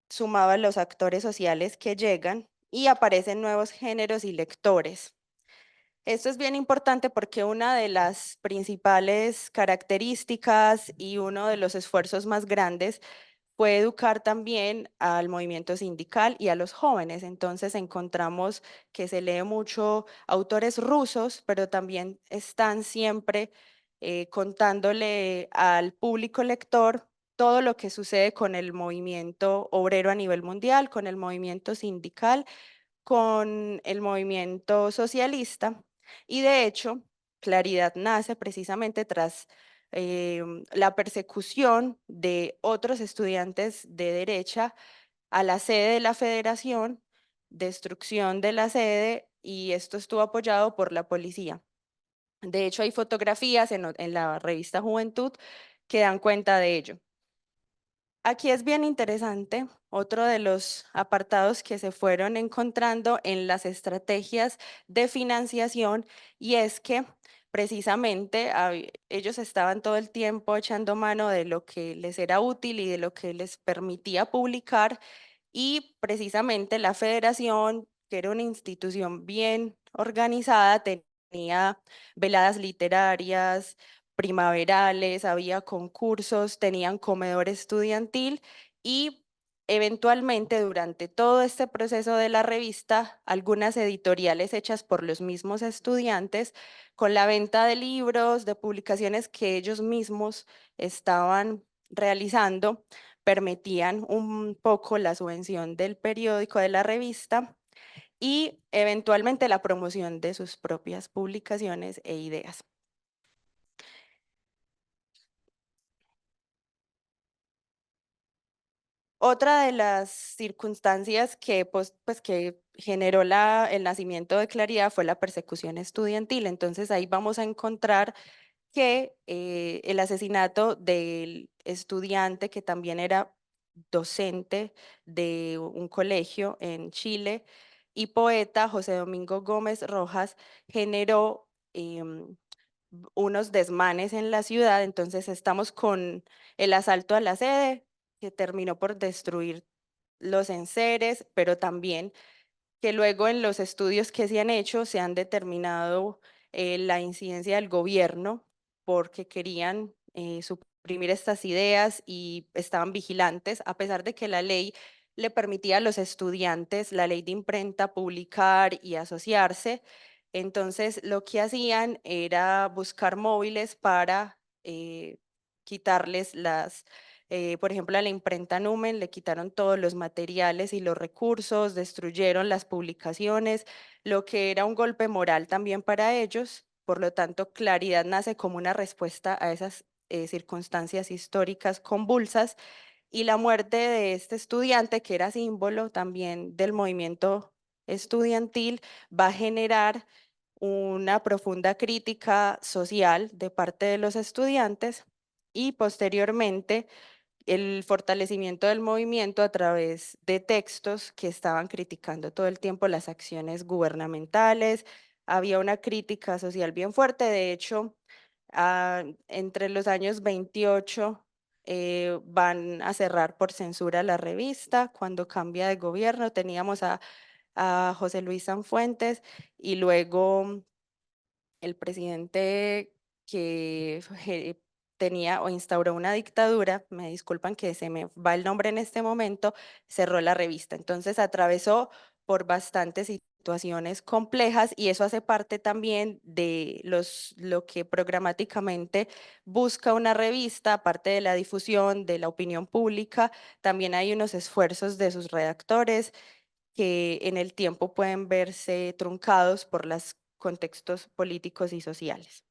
sumado a los actores sociales que llegan y aparecen nuevos géneros y lectores. Esto es bien importante porque una de las principales características y uno de los esfuerzos más grandes fue educar también al movimiento sindical y a los jóvenes. Entonces encontramos que se lee mucho autores rusos, pero también están siempre contándole al público lector todo lo que sucede con el movimiento obrero a nivel mundial, con el movimiento sindical, con el movimiento socialista. Y de hecho, Claridad nace precisamente tras la persecución de otros estudiantes de derecha a la sede de la federación, destrucción de la sede, y esto estuvo apoyado por la policía. De hecho, hay fotografías en la revista Juventud que dan cuenta de ello. Aquí es bien interesante otro de los apartados que se fueron encontrando en las estrategias de financiación, y es que precisamente ellos estaban todo el tiempo echando mano de lo que les era útil y de lo que les permitía publicar, y precisamente la federación, que era una institución bien organizada, tenía veladas literarias, primaverales, había concursos, tenían comedor estudiantil y eventualmente durante todo este proceso de la revista, algunas editoriales hechas por los mismos estudiantes, con la venta de libros, de publicaciones que ellos mismos estaban realizando, permitían un poco la subvención del periódico, de la revista y eventualmente la promoción de sus propias publicaciones e ideas. Otra de las circunstancias que, que generó el nacimiento de Claridad fue la persecución estudiantil. Entonces ahí vamos a encontrar que el asesinato del estudiante que también era docente de un colegio en Chile y poeta, José Domingo Gómez Rojas, generó unos desmanes en la ciudad. Entonces estamos con el asalto a la sede, que terminó por destruir los enseres, pero también que luego en los estudios que se han hecho se han determinado la incidencia del gobierno porque querían suprimir estas ideas y estaban vigilantes, a pesar de que la ley le permitía a los estudiantes, la ley de imprenta, publicar y asociarse. Entonces, lo que hacían era buscar móviles para quitarles por ejemplo, a la imprenta Numen le quitaron todos los materiales y los recursos, destruyeron las publicaciones, lo que era un golpe moral también para ellos. Por lo tanto, Claridad nace como una respuesta a esas circunstancias históricas convulsas, y la muerte de este estudiante, que era símbolo también del movimiento estudiantil, va a generar una profunda crítica social de parte de los estudiantes y posteriormente el fortalecimiento del movimiento a través de textos que estaban criticando todo el tiempo las acciones gubernamentales. Había una crítica social bien fuerte. De hecho, entre los años 28 van a cerrar por censura la revista. Cuando cambia de gobierno teníamos a José Luis Sanfuentes y luego el presidente que tenía o instauró una dictadura, me disculpan que se me va el nombre en este momento, cerró la revista. Entonces atravesó por bastantes situaciones complejas y eso hace parte también de lo que programáticamente busca una revista, aparte de la difusión de la opinión pública, también hay unos esfuerzos de sus redactores que en el tiempo pueden verse truncados por los contextos políticos y sociales.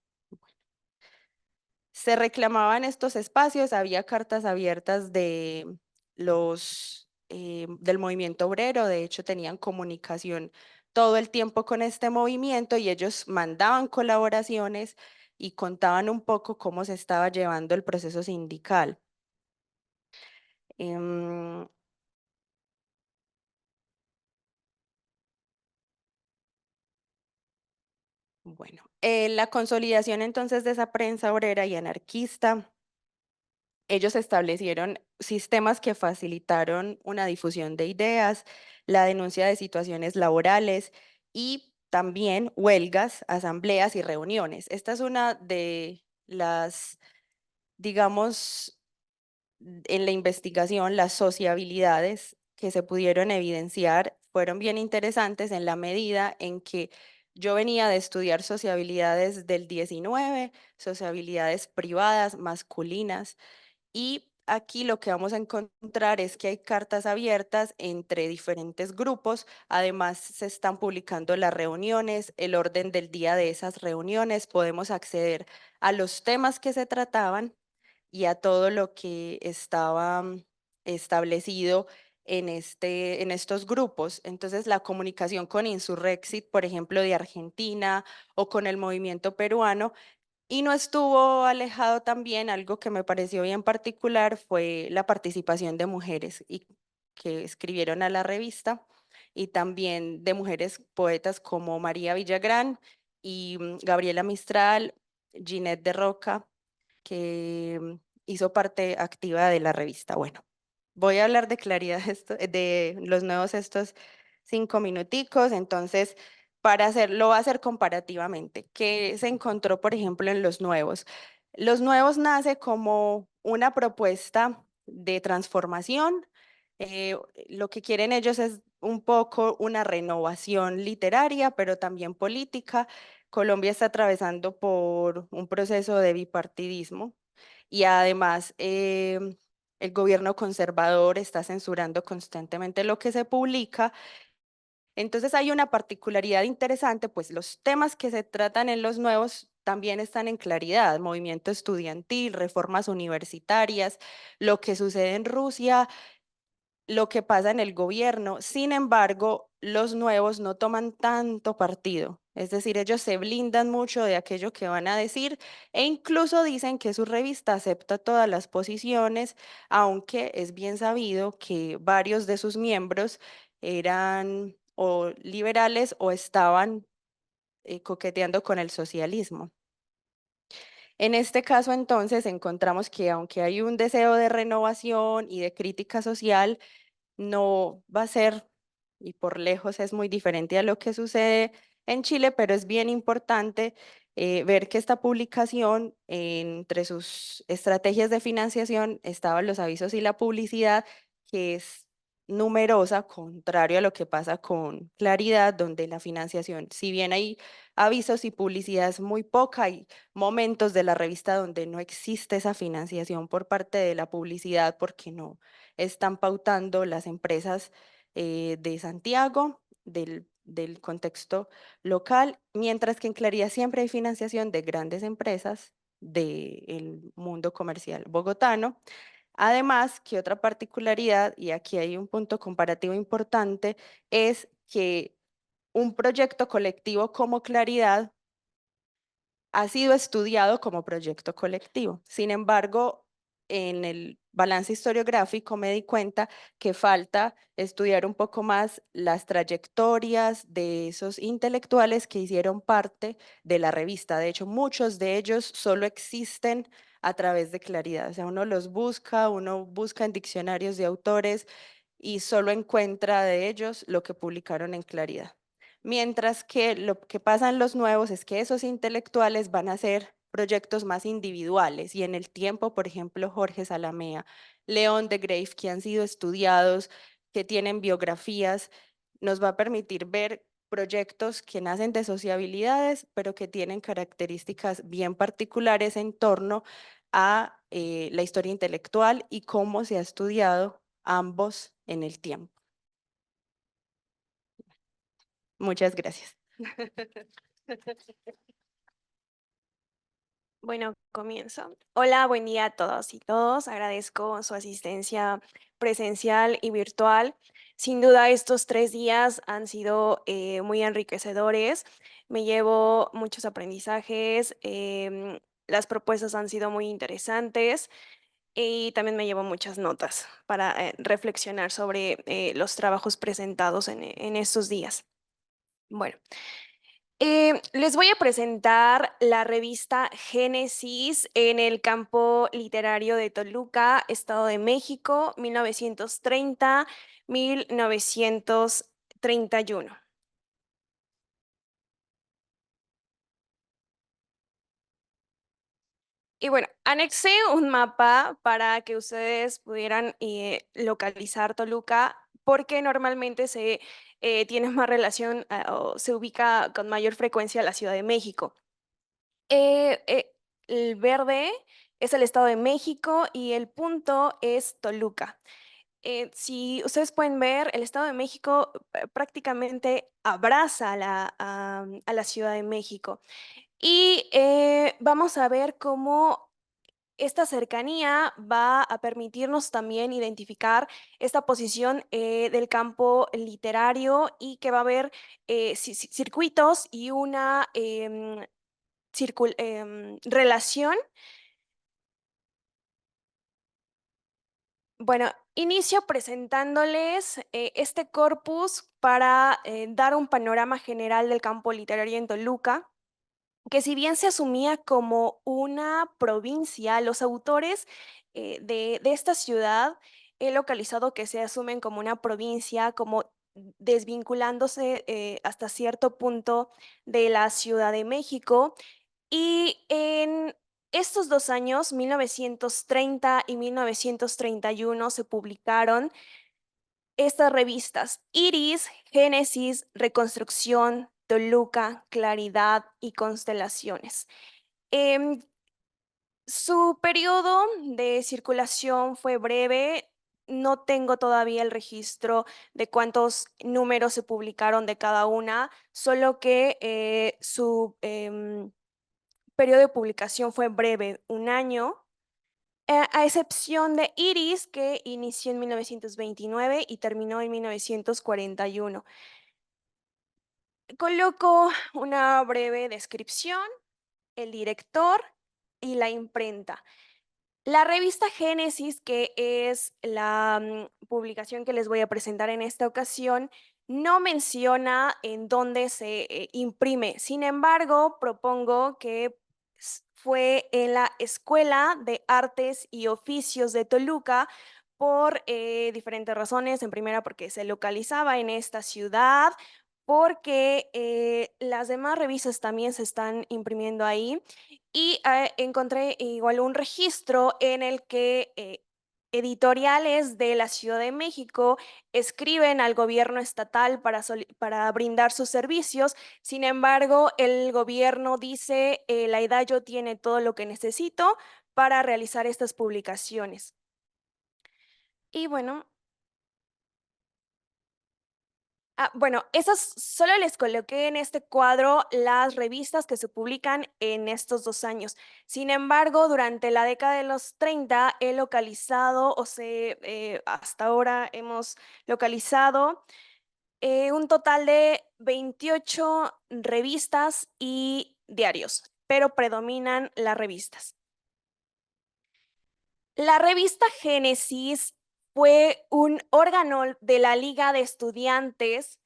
Se reclamaban estos espacios, había cartas abiertas de del movimiento obrero, de hecho tenían comunicación todo el tiempo con este movimiento y ellos mandaban colaboraciones y contaban un poco cómo se estaba llevando el proceso sindical. Em, bueno, la consolidación entonces de esa prensa obrera y anarquista. Ellos establecieron sistemas que facilitaron una difusión de ideas, la denuncia de situaciones laborales y también huelgas, asambleas y reuniones. Esta es una de las, digamos, en la investigación, las sociabilidades que se pudieron evidenciar fueron bien interesantes en la medida en que yo venía de estudiar sociabilidades del 19, sociabilidades privadas, masculinas, y aquí lo que vamos a encontrar es que hay cartas abiertas entre diferentes grupos. Además, se están publicando las reuniones, el orden del día de esas reuniones. Podemos acceder a los temas que se trataban y a todo lo que estaba establecido en estos grupos. Entonces, la comunicación con Insurrexit, por ejemplo, de Argentina o con el movimiento peruano, y no estuvo alejado también, algo que me pareció bien particular fue la participación de mujeres y que escribieron a la revista y también de mujeres poetas como María Villagrán y Gabriela Mistral, Ginette de Roca, que hizo parte activa de la revista. Bueno, voy a hablar de claridad de los nuevos estos 5 minuticos, entonces lo va a hacer comparativamente. ¿Qué se encontró, por ejemplo, en los nuevos? Los nuevos nace como una propuesta de transformación. Lo que quieren ellos es un poco una renovación literaria, pero también política. Colombia está atravesando por un proceso de bipartidismo y además el gobierno conservador está censurando constantemente lo que se publica. Entonces hay una particularidad interesante, pues los temas que se tratan en los nuevos también están en claridad: movimiento estudiantil, reformas universitarias, lo que sucede en Rusia, lo que pasa en el gobierno. Sin embargo, los nuevos no toman tanto partido, es decir, ellos se blindan mucho de aquello que van a decir e incluso dicen que su revista acepta todas las posiciones, aunque es bien sabido que varios de sus miembros eran o liberales o estaban coqueteando con el socialismo. En este caso, entonces, encontramos que aunque hay un deseo de renovación y de crítica social, no va a ser, y por lejos es muy diferente a lo que sucede en Chile, pero es bien importante ver que esta publicación, entre sus estrategias de financiación, estaban los avisos y la publicidad, que es numerosa, contrario a lo que pasa con Claridad, donde la financiación, si bien hay avisos y publicidad, es muy poca. Hay momentos de la revista donde no existe esa financiación por parte de la publicidad porque no están pautando las empresas de Santiago, del contexto local, mientras que en Claridad siempre hay financiación de grandes empresas del mundo comercial bogotano. Además, que otra particularidad, y aquí hay un punto comparativo importante, es que un proyecto colectivo como Claridad ha sido estudiado como proyecto colectivo. Sin embargo, en el balance historiográfico me di cuenta que falta estudiar un poco más las trayectorias de esos intelectuales que hicieron parte de la revista. De hecho, muchos de ellos solo existen a través de Claridad. O sea, uno busca en diccionarios de autores y solo encuentra de ellos lo que publicaron en Claridad. Mientras que lo que pasa en los nuevos es que esos intelectuales van a ser proyectos más individuales y en el tiempo, por ejemplo, Jorge Salamea, León de Grave, que han sido estudiados, que tienen biografías, nos va a permitir ver proyectos que nacen de sociabilidades, pero que tienen características bien particulares en torno a la historia intelectual y cómo se ha estudiado ambos en el tiempo. Muchas gracias. Bueno, comienzo. Hola, buen día a todos y todos. Agradezco su asistencia presencial y virtual. Sin duda, estos 3 días han sido muy enriquecedores. Me llevo muchos aprendizajes. Las propuestas han sido muy interesantes y también me llevo muchas notas para reflexionar sobre los trabajos presentados en estos días. Bueno. Les voy a presentar la revista Génesis en el campo literario de Toluca, Estado de México, 1930-1931. Y bueno, anexé un mapa para que ustedes pudieran localizar Toluca, porque normalmente se tiene más relación o se ubica con mayor frecuencia la Ciudad de México. El verde es el Estado de México y el punto es Toluca. Si ustedes pueden ver, el Estado de México prácticamente abraza a la Ciudad de México. Y vamos a ver cómo esta cercanía va a permitirnos también identificar esta posición del campo literario y que va a haber circuitos y una relación. Bueno, inicio presentándoles este corpus para dar un panorama general del campo literario en Toluca, que si bien se asumía como una provincia, los autores de esta ciudad he localizado que se asumen como una provincia, como desvinculándose hasta cierto punto de la Ciudad de México. Y en estos 2 años, 1930 y 1931, se publicaron estas revistas: Iris, Génesis, Reconstrucción, Toluca, Claridad y Constelaciones. Em, Su periodo de circulación fue breve. No tengo todavía el registro de cuántos números se publicaron de cada una, solo que su periodo de publicación fue breve, 1 año, a excepción de Iris, que inició en 1929 y terminó en 1941. Coloco una breve descripción, el director y la imprenta. La revista Génesis, que es la publicación que les voy a presentar en esta ocasión, no menciona en dónde se imprime. Sin embargo, propongo que fue en la Escuela de Artes y Oficios de Toluca por diferentes razones. En primera, porque se localizaba en esta ciudad, porque las demás revistas también se están imprimiendo ahí. Y encontré igual un registro en el que editoriales de la Ciudad de México escriben al gobierno estatal para brindar sus servicios. Sin embargo, el gobierno dice, la Edallo tiene todo lo que necesito para realizar estas publicaciones. Y bueno, bueno, esas solo les coloqué en este cuadro las revistas que se publican en estos 2 años. Sin embargo, durante la década de los 30 he localizado, hasta ahora hemos localizado un total de 28 revistas y diarios, pero predominan las revistas. La revista Génesis fue un órgano de la Liga de Estudiantes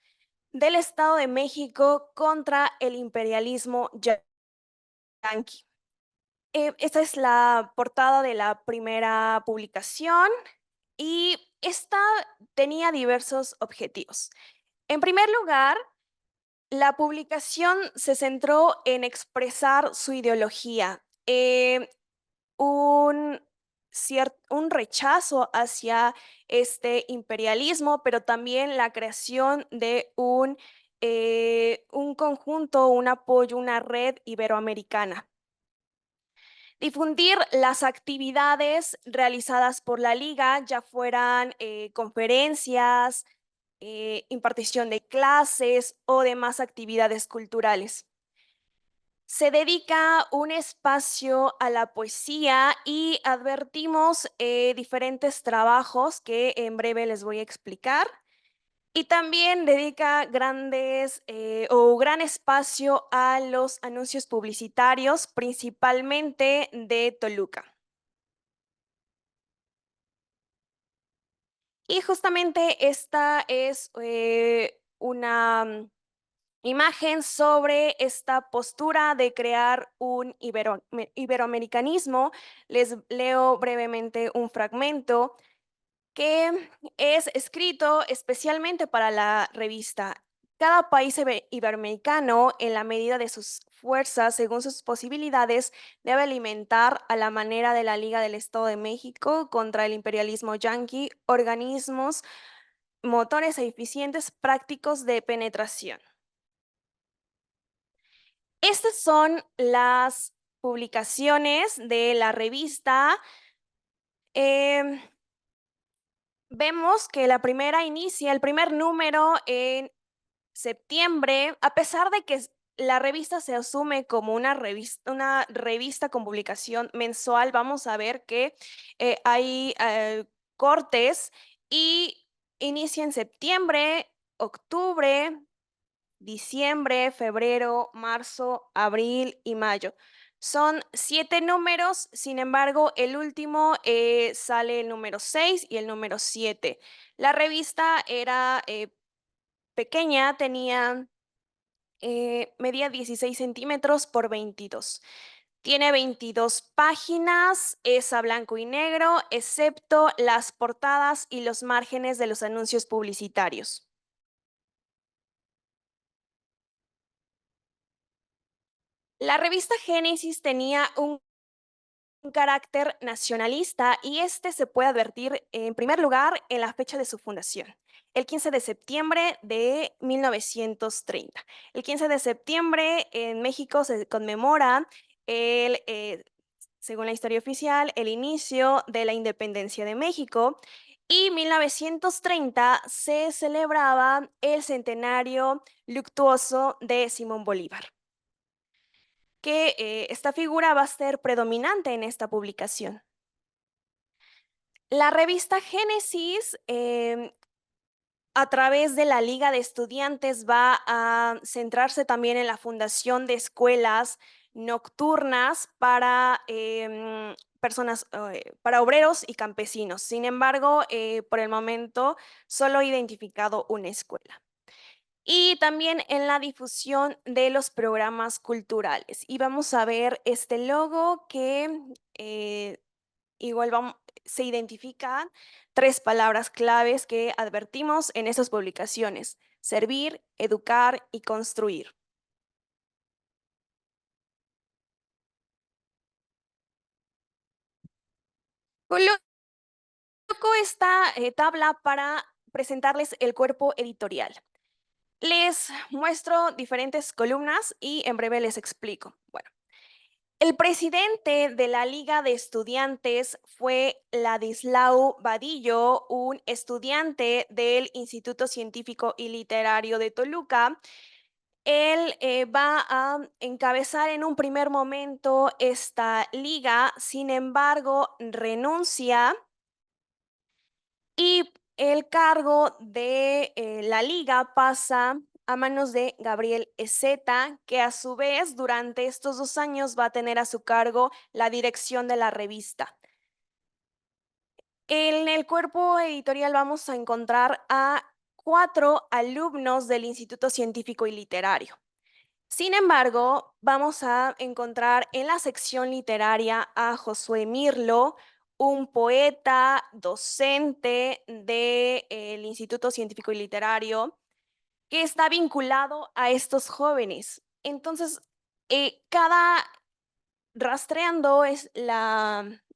del Estado de México contra el imperialismo yanqui. Esta es la portada de la primera publicación y esta tenía diversos objetivos. En primer lugar, la publicación se centró en expresar su ideología. un, un rechazo hacia este imperialismo, pero también la creación de un conjunto, un apoyo, una red iberoamericana. Difundir las actividades realizadas por la liga, ya fueran conferencias, impartición de clases o demás actividades culturales. Se dedica un espacio a la poesía y advertimos diferentes trabajos que en breve les voy a explicar. Y también dedica gran espacio a los anuncios publicitarios, principalmente de Toluca. Y justamente esta es una imagen sobre esta postura de crear un iberoamericanismo. Les leo brevemente un fragmento que es escrito especialmente para la revista. Cada país iberoamericano, en la medida de sus fuerzas, según sus posibilidades, debe alimentar a la manera de la Liga del Estado de México contra el imperialismo yanqui organismos, motores eficientes prácticos de penetración. Estas son las publicaciones de la revista. Em, Vemos que la primera inicia, el primer número en septiembre, a pesar de que la revista se asume como una revista con publicación mensual, vamos a ver que hay cortes y inicia en septiembre, octubre, diciembre, febrero, marzo, abril y mayo. Son 7 números, sin embargo, el último sale el número 6 y el número 7. La revista era pequeña, medía 16 centímetros por 22. Tiene 22 páginas, es a blanco y negro, excepto las portadas y los márgenes de los anuncios publicitarios. La revista Génesis tenía un carácter nacionalista y este se puede advertir en primer lugar en la fecha de su fundación, el 15 de septiembre de 1930. El 15 de septiembre en México se conmemora según la historia oficial, el inicio de la independencia de México y 1930 se celebraba el centenario luctuoso de Simón Bolívar, que esta figura va a ser predominante en esta publicación. La revista Génesis, a través de la Liga de Estudiantes, va a centrarse también en la fundación de escuelas nocturnas para para obreros y campesinos. Sin embargo, por el momento, solo he identificado una escuela. Y también en la difusión de los programas culturales. Y vamos a ver este logo que igual se identifican 3 palabras claves que advertimos en esas publicaciones: servir, educar y construir. Coloco esta tabla para presentarles el cuerpo editorial. Les muestro diferentes columnas y en breve les explico. Bueno, el presidente de la Liga de Estudiantes fue Ladislao Vadillo, un estudiante del Instituto Científico y Literario de Toluca. Él va a encabezar en un primer momento esta liga, sin embargo, renuncia y el cargo de la liga pasa a manos de Gabriel Ezeta, que a su vez durante estos 2 años va a tener a su cargo la dirección de la revista. En el cuerpo editorial vamos a encontrar a 4 alumnos del Instituto Científico y Literario. Sin embargo, vamos a encontrar en la sección literaria a Josué Mirlo, un poeta, docente del Instituto Científico y Literario, que está vinculado a estos jóvenes. Entonces, cada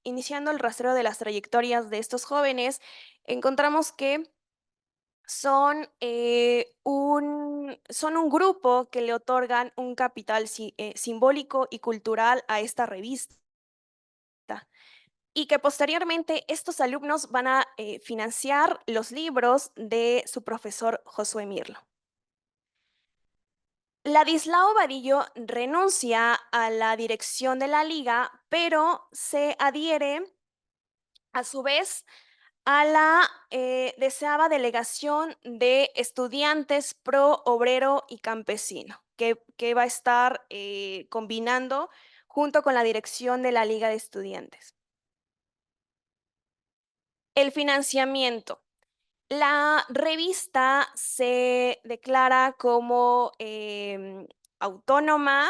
iniciando el rastreo de las trayectorias de estos jóvenes, encontramos que son, son un grupo que le otorgan un capital simbólico y cultural a esta revista y que posteriormente estos alumnos van a financiar los libros de su profesor Josué Mirlo. Ladislao Vadillo renuncia a la dirección de la liga, pero se adhiere a su vez a la deseada delegación de estudiantes pro obrero y campesino, que va a estar combinando junto con la dirección de la Liga de Estudiantes. El financiamiento. La revista se declara como autónoma.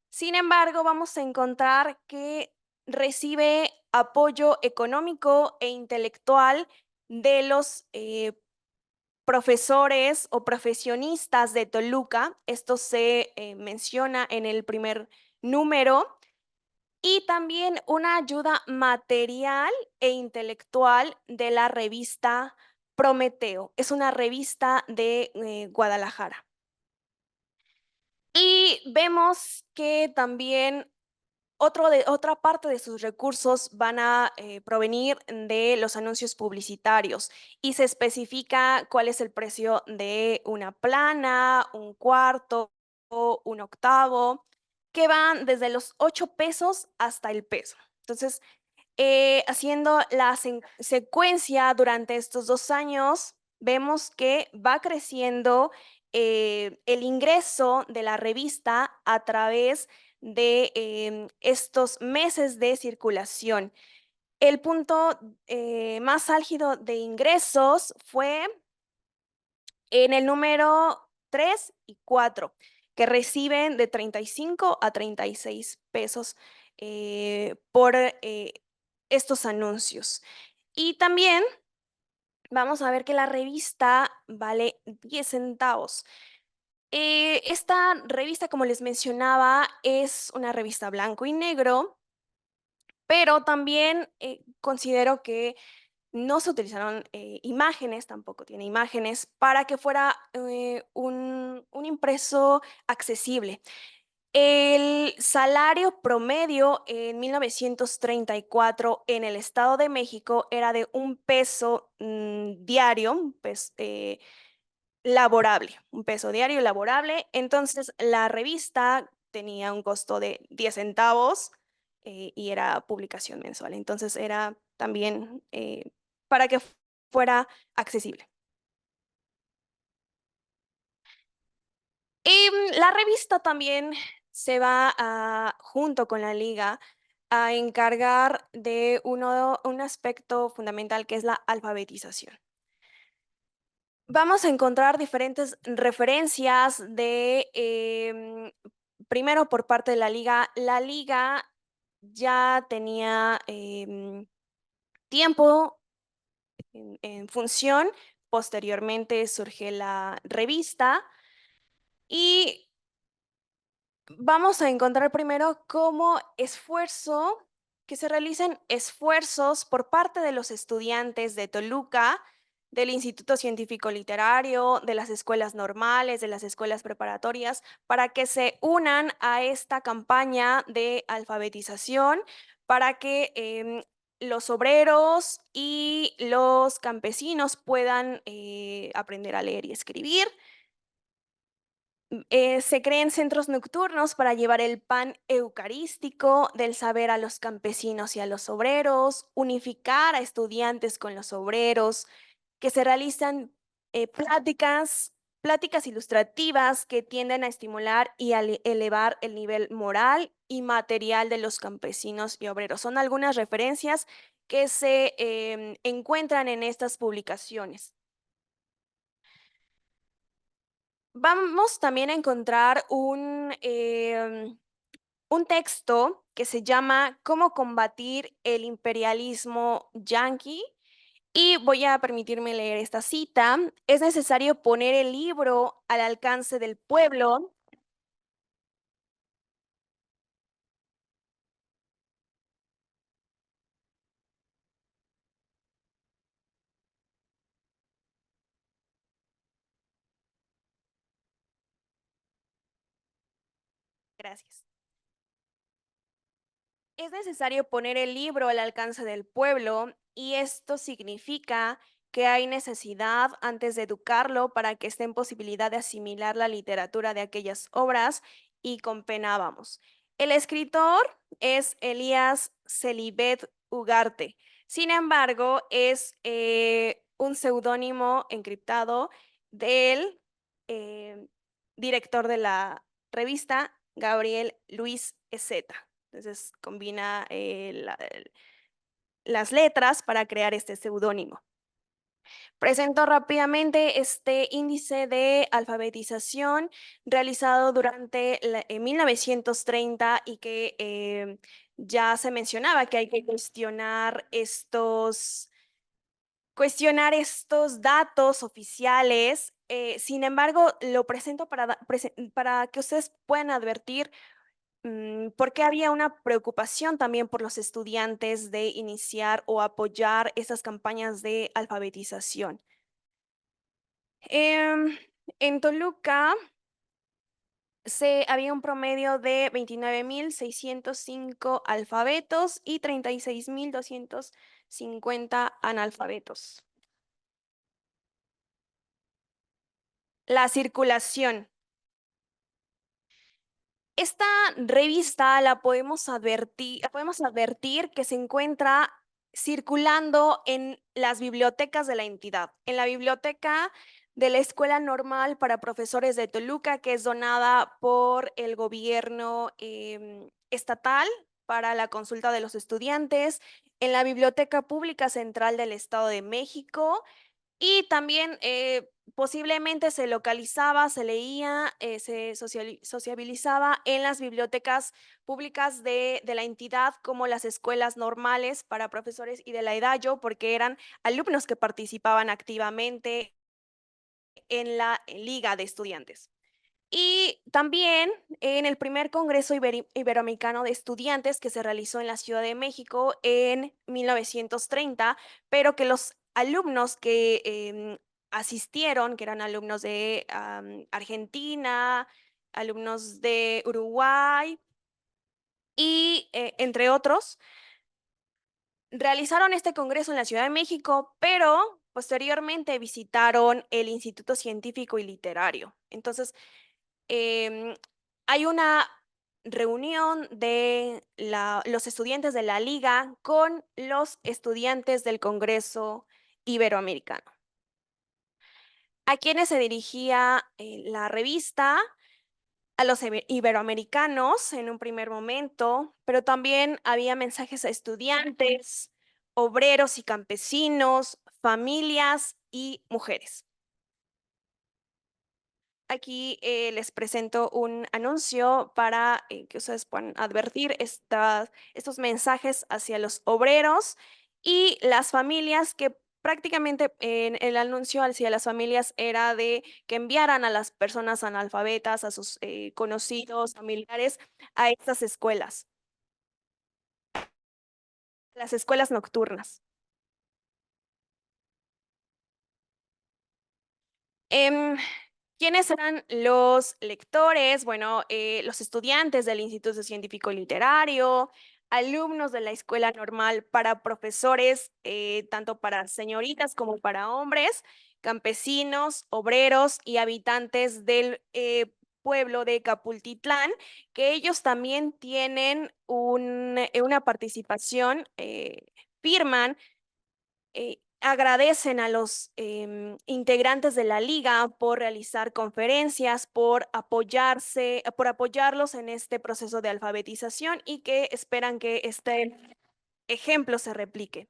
Sin embargo, vamos a encontrar que recibe apoyo económico e intelectual de los profesores o profesionistas de Toluca. Esto se menciona en el primer número. Y también una ayuda material e intelectual de la revista Prometeo. Es una revista de Guadalajara. Y vemos que también otra parte de sus recursos van a provenir de los anuncios publicitarios y se especifica cuál es el precio de una plana, un cuarto o un octavo, que van desde los 8 pesos hasta el peso. Entonces, haciendo la secuencia durante estos 2 años, vemos que va creciendo el ingreso de la revista a través de estos meses de circulación. El punto más álgido de ingresos fue en el número 3 y 4, que reciben de 35 a 36 pesos por estos anuncios. Y también vamos a ver que la revista vale 10 centavos. Esta revista, como les mencionaba, es una revista blanco y negro, pero también considero que no se utilizaron imágenes, tampoco tiene imágenes, para que fuera un impreso accesible. El salario promedio en 1934 en el Estado de México era de 1 peso diario, laborable, 1 peso diario laborable. Entonces, la revista tenía un costo de 10 centavos y era publicación mensual. Entonces, era también para que fuera accesible. Y la revista también se va junto con la liga, a encargar de un aspecto fundamental que es la alfabetización. Vamos a encontrar diferentes referencias primero por parte de la liga. La liga ya tenía tiempo en función, posteriormente surge la revista y vamos a encontrar primero que se realicen esfuerzos por parte de los estudiantes de Toluca, del Instituto Científico Literario, de las escuelas normales, de las escuelas preparatorias, para que se unan a esta campaña de alfabetización, para que los obreros y los campesinos puedan aprender a leer y escribir. Se creen centros nocturnos para llevar el pan eucarístico del saber a los campesinos y a los obreros, unificar a estudiantes con los obreros, que se realizan pláticas ilustrativas que tienden a estimular y a elevar el nivel moral y material de los campesinos y obreros. Son algunas referencias que se encuentran en estas publicaciones. Vamos también a encontrar un texto que se llama Cómo combatir el imperialismo yanqui. Y voy a permitirme leer esta cita. Es necesario poner el libro al alcance del pueblo. Gracias. Es necesario poner el libro al alcance del pueblo y esto significa que hay necesidad antes de educarlo para que esté en posibilidad de asimilar la literatura de aquellas obras y con pena vamos. El escritor es Elías Celibet Ugarte. Sin embargo, es un seudónimo encriptado del eh, director de la revista, Gabriel Luis Ezeta. Entonces combina las letras para crear este seudónimo. Presento rápidamente este índice de alfabetización realizado durante 1930 y que ya se mencionaba que hay que cuestionar estos datos oficiales. Sin embargo, lo presento para que ustedes puedan advertir porque había una preocupación también por los estudiantes de iniciar o apoyar esas campañas de alfabetización. En Toluca había un promedio de 29.605 alfabetos y 36.250 analfabetos. La circulación. Esta revista la podemos advertir que se encuentra circulando en las bibliotecas de la entidad. En la biblioteca de la Escuela Normal para Profesores de Toluca, que es donada por el gobierno estatal para la consulta de los estudiantes, en la Biblioteca Pública Central del Estado de México, y también posiblemente se localizaba, se leía, se sociabilizaba en las bibliotecas públicas de la entidad, como las escuelas normales para profesores y de la EDAYO, porque eran alumnos que participaban activamente en la liga de estudiantes. Y también en el primer Congreso Iberoamericano de Estudiantes que se realizó en la Ciudad de México en 1930, pero que los alumnos que asistieron, que eran alumnos de Argentina, alumnos de Uruguay y entre otros, realizaron este congreso en la Ciudad de México, pero posteriormente visitaron el Instituto Científico y Literario. Entonces, hay una reunión de los estudiantes de la liga con los estudiantes del Congreso Iberoamericano. ¿A quiénes se dirigía la revista? A los iberoamericanos en un primer momento, pero también había mensajes a estudiantes, obreros y campesinos, familias y mujeres. Aquí les presento un anuncio para que ustedes puedan advertir estos mensajes hacia los obreros y las familias, que prácticamente en el anuncio hacia las familias era de que enviaran a las personas analfabetas, a sus conocidos, familiares, a estas escuelas, las escuelas nocturnas. ¿Quiénes eran los lectores? Bueno, los estudiantes del Instituto Científico Literario, alumnos de la Escuela Normal para Profesores, tanto para señoritas como para hombres, campesinos, obreros y habitantes del pueblo de Capultitlán, que ellos también tienen una participación, firman, agradecen a los integrantes de la liga por realizar conferencias, por apoyarlos en este proceso de alfabetización y que esperan que este ejemplo se replique.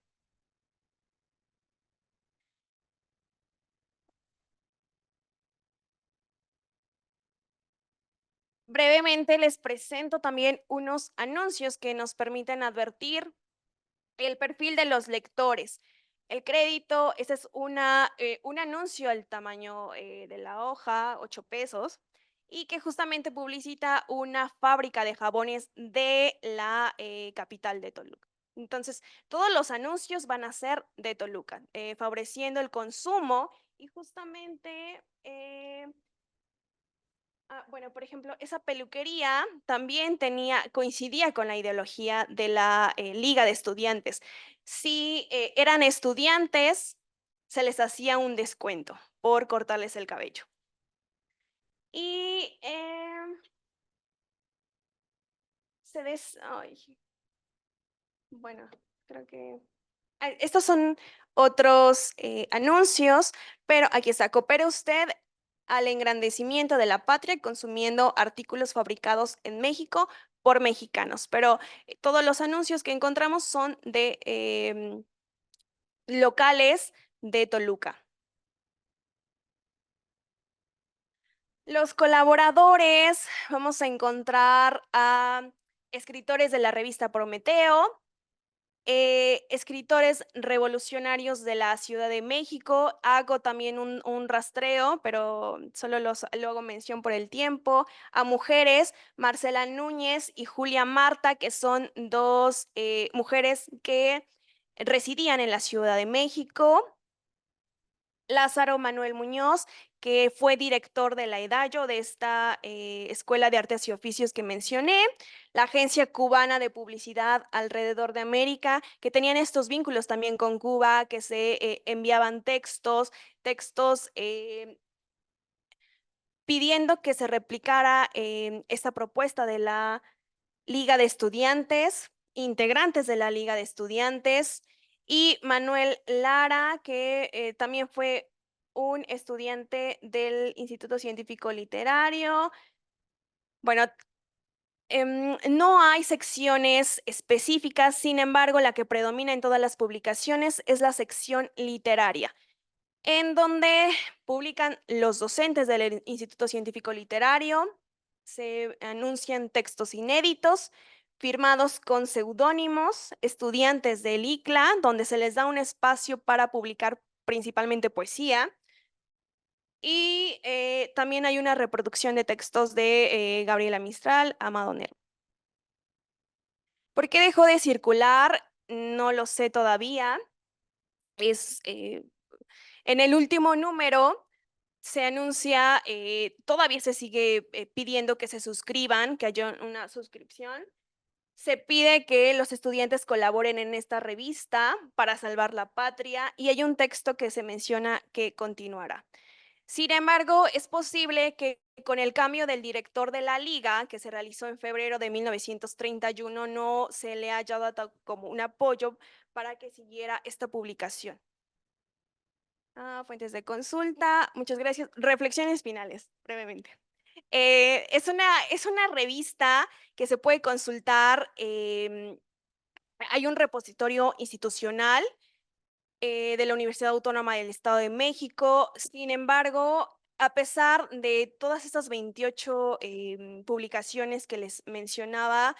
Brevemente les presento también unos anuncios que nos permiten advertir el perfil de los lectores. El crédito, ese es un anuncio al tamaño de la hoja, 8 pesos, y que justamente publicita una fábrica de jabones de la capital de Toluca. Entonces, todos los anuncios van a ser de Toluca, favoreciendo el consumo y justamente Bueno, por ejemplo, esa peluquería también coincidía con la ideología de la Liga de Estudiantes. Si eran estudiantes, se les hacía un descuento por cortarles el cabello. Y ay, bueno, creo que estos son otros anuncios, pero aquí está. Coopere usted al engrandecimiento de la patria consumiendo artículos fabricados en México por mexicanos. Pero todos los anuncios que encontramos son de locales de Toluca. Los colaboradores, vamos a encontrar a escritores de la revista Prometeo, escritores revolucionarios de la Ciudad de México. Hago también un rastreo, pero solo lo hago mención por el tiempo. A mujeres, Marcela Núñez y Julia Marta, que son dos mujeres que residían en la Ciudad de México. Lázaro Manuel Muñoz, que fue director de la EDAYO, de esta Escuela de Artes y Oficios que mencioné, la Agencia Cubana de Publicidad alrededor de América, que tenían estos vínculos también con Cuba, que se enviaban textos pidiendo que se replicara esta propuesta de la Liga de Estudiantes, integrantes de la Liga de Estudiantes, y Manuel Lara, que también fue un estudiante del Instituto Científico Literario. Bueno, no hay secciones específicas, sin embargo, la que predomina en todas las publicaciones es la sección literaria, en donde publican los docentes del Instituto Científico Literario, se anuncian textos inéditos firmados con seudónimos, estudiantes del ICLA, donde se les da un espacio para publicar principalmente poesía. Y también hay una reproducción de textos de Gabriela Mistral, Amado Nervo. ¿Por qué dejó de circular? No lo sé todavía. En el último número se anuncia, todavía se sigue pidiendo que se suscriban, que haya una suscripción. Se pide que los estudiantes colaboren en esta revista para salvar la patria y hay un texto que se menciona que continuará. Sin embargo, es posible que con el cambio del director de la liga, que se realizó en febrero de 1931, no se le haya dado como un apoyo para que siguiera esta publicación. Fuentes de consulta, muchas gracias. Reflexiones finales, brevemente. Es una revista que se puede consultar. Hay un repositorio institucional de la Universidad Autónoma del Estado de México. Sin embargo, a pesar de todas estas 28 publicaciones que les mencionaba,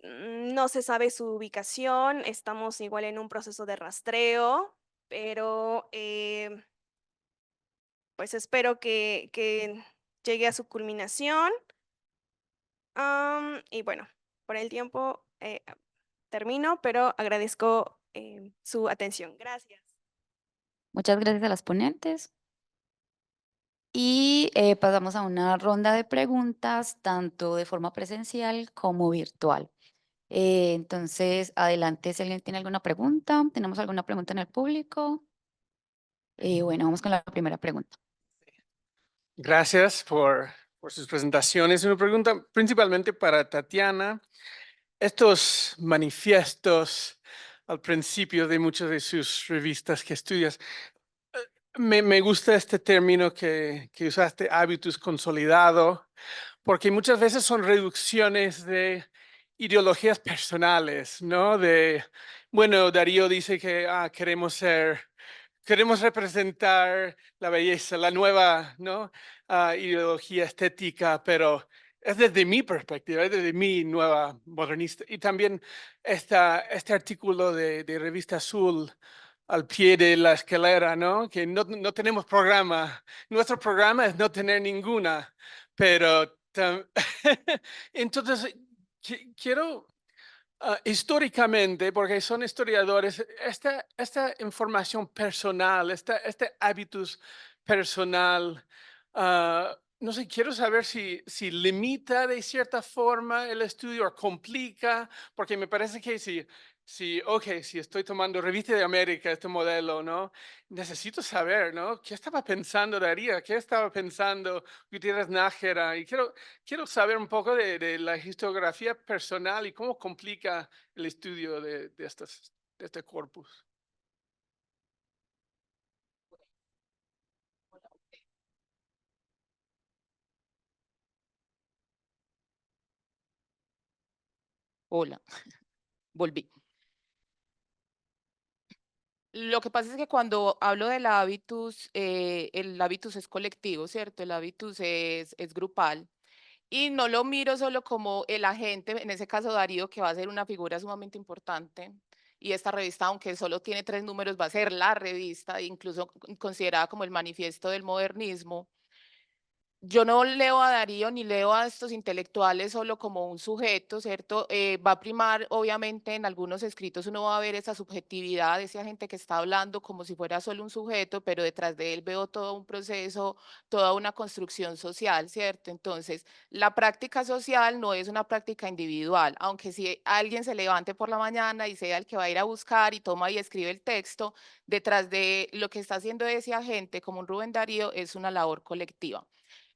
no se sabe su ubicación. Estamos igual en un proceso de rastreo, pero pues espero que llegue a su culminación. Y bueno, por el tiempo termino, pero agradezco su atención. Gracias. Muchas gracias a las ponentes. Y pasamos a una ronda de preguntas, tanto de forma presencial como virtual. Entonces, adelante, si alguien tiene alguna pregunta. ¿Tenemos alguna pregunta en el público? Bueno, vamos con la primera pregunta. Gracias por sus presentaciones. Una pregunta principalmente para Tatiana. Estos manifiestos al principio de muchas de sus revistas que estudias, me gusta este término que usaste, hábitus consolidado, porque muchas veces son reducciones de ideologías personales, ¿no? Bueno, Darío dice que queremos representar la belleza, la nueva, ¿no? Ideología estética, pero es desde mi perspectiva, es desde mi nueva modernista. Y también este artículo de Revista Azul al pie de la escalera, ¿no? Que no tenemos programa. Nuestro programa es no tener ninguna, pero entonces quiero históricamente, porque son historiadores, esta información personal, este hábitus personal, no sé, quiero saber si limita de cierta forma el estudio o complica, porque me parece que si estoy tomando Revista de América, este modelo, ¿no? Necesito saber, ¿no? ¿Qué estaba pensando Darío? ¿Qué estaba pensando Gutiérrez Nájera? Y quiero saber un poco de la historiografía personal y cómo complica el estudio de este corpus. Hola, volví. Lo que pasa es que cuando hablo del hábitus, el hábitus es colectivo, ¿cierto? El hábitus es grupal. Y no lo miro solo como el agente, en ese caso Darío, que va a ser una figura sumamente importante. Y esta revista, aunque solo tiene 3 números, va a ser la revista, incluso considerada como el manifiesto del modernismo. Yo no leo a Darío ni leo a estos intelectuales solo como un sujeto, ¿cierto? Va a primar, obviamente, en algunos escritos uno va a ver esa subjetividad de esa gente que está hablando como si fuera solo un sujeto, pero detrás de él veo todo un proceso, toda una construcción social, ¿cierto? Entonces, la práctica social no es una práctica individual, aunque si alguien se levante por la mañana y sea el que va a ir a buscar y toma y escribe el texto, detrás de lo que está haciendo ese agente, como un Rubén Darío, es una labor colectiva.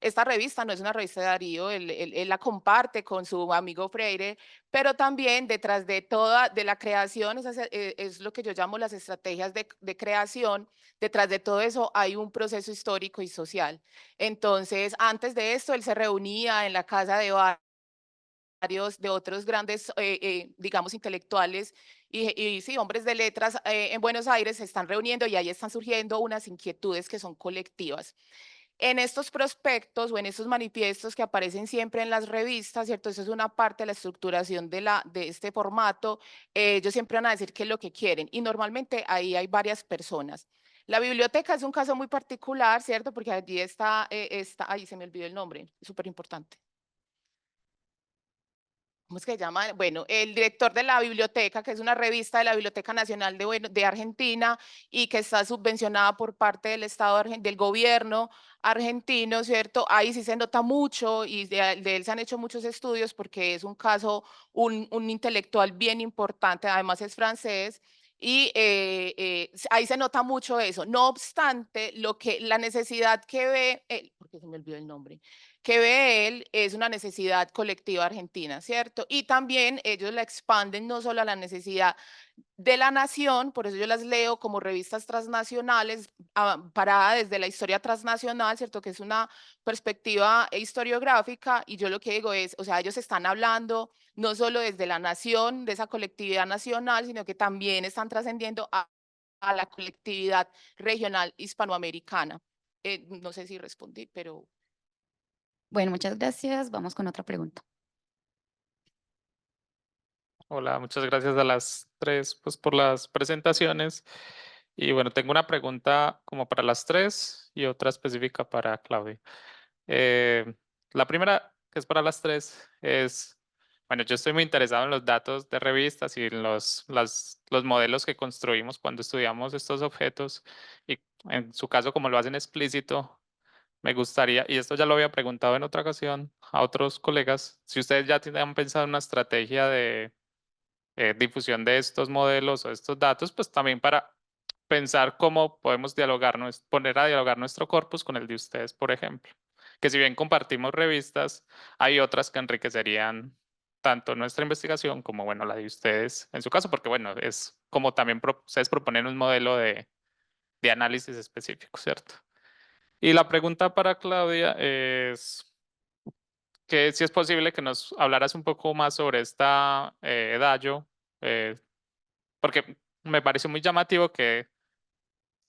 Esta revista no es una revista de Darío, él la comparte con su amigo Freire, pero también detrás de toda, de la creación, es lo que yo llamo las estrategias de creación, detrás de todo eso hay un proceso histórico y social. Entonces, antes de esto, él se reunía en la casa de varios, de otros grandes, digamos, intelectuales y sí, hombres de letras en Buenos Aires se están reuniendo y ahí están surgiendo unas inquietudes que son colectivas. En estos prospectos o en estos manifiestos que aparecen siempre en las revistas, ¿cierto? Eso es una parte de la estructuración de este formato. Ellos siempre van a decir qué es lo que quieren y normalmente ahí hay varias personas. La biblioteca es un caso muy particular, ¿cierto? Porque allí ahí se me olvidó el nombre, es súper importante. ¿Cómo es que se llama? Bueno, el director de la biblioteca, que es una revista de la Biblioteca Nacional de Argentina y que está subvencionada por parte del Estado, del gobierno argentino, ¿cierto? Ahí sí se nota mucho y de él se han hecho muchos estudios porque es un caso, un intelectual bien importante, además es francés. Y ahí se nota mucho eso. No obstante, la necesidad que ve, porque se me olvidó el nombre, que ve él es una necesidad colectiva argentina, ¿cierto? Y también ellos la expanden no solo a la necesidad de la nación, por eso yo las leo como revistas transnacionales, parada desde la historia transnacional, ¿cierto? Que es una perspectiva historiográfica, y yo lo que digo es, o sea, ellos están hablando no solo desde la nación, de esa colectividad nacional, sino que también están trascendiendo a la colectividad regional hispanoamericana. No sé si respondí, pero... Bueno, muchas gracias. Vamos con otra pregunta. Hola, muchas gracias a las tres pues, por las presentaciones. Y bueno, tengo una pregunta como para las tres y otra específica para Claudia. La primera, que es para las tres, es, bueno, yo estoy muy interesado en los datos de revistas y en los modelos que construimos cuando estudiamos estos objetos. Y en su caso, como lo hacen explícito, me gustaría, y esto ya lo había preguntado en otra ocasión a otros colegas, si ustedes ya han pensado en una estrategia de difusión de estos modelos o estos datos, pues también para pensar cómo podemos dialogar, poner a dialogar nuestro corpus con el de ustedes, por ejemplo. Que si bien compartimos revistas, hay otras que enriquecerían tanto nuestra investigación como, bueno, la de ustedes en su caso, porque, bueno, es como también ustedes proponen un modelo de análisis específico, ¿cierto? Y la pregunta para Claudia es que si es posible que nos hablaras un poco más sobre esta Edallo, porque me pareció muy llamativo que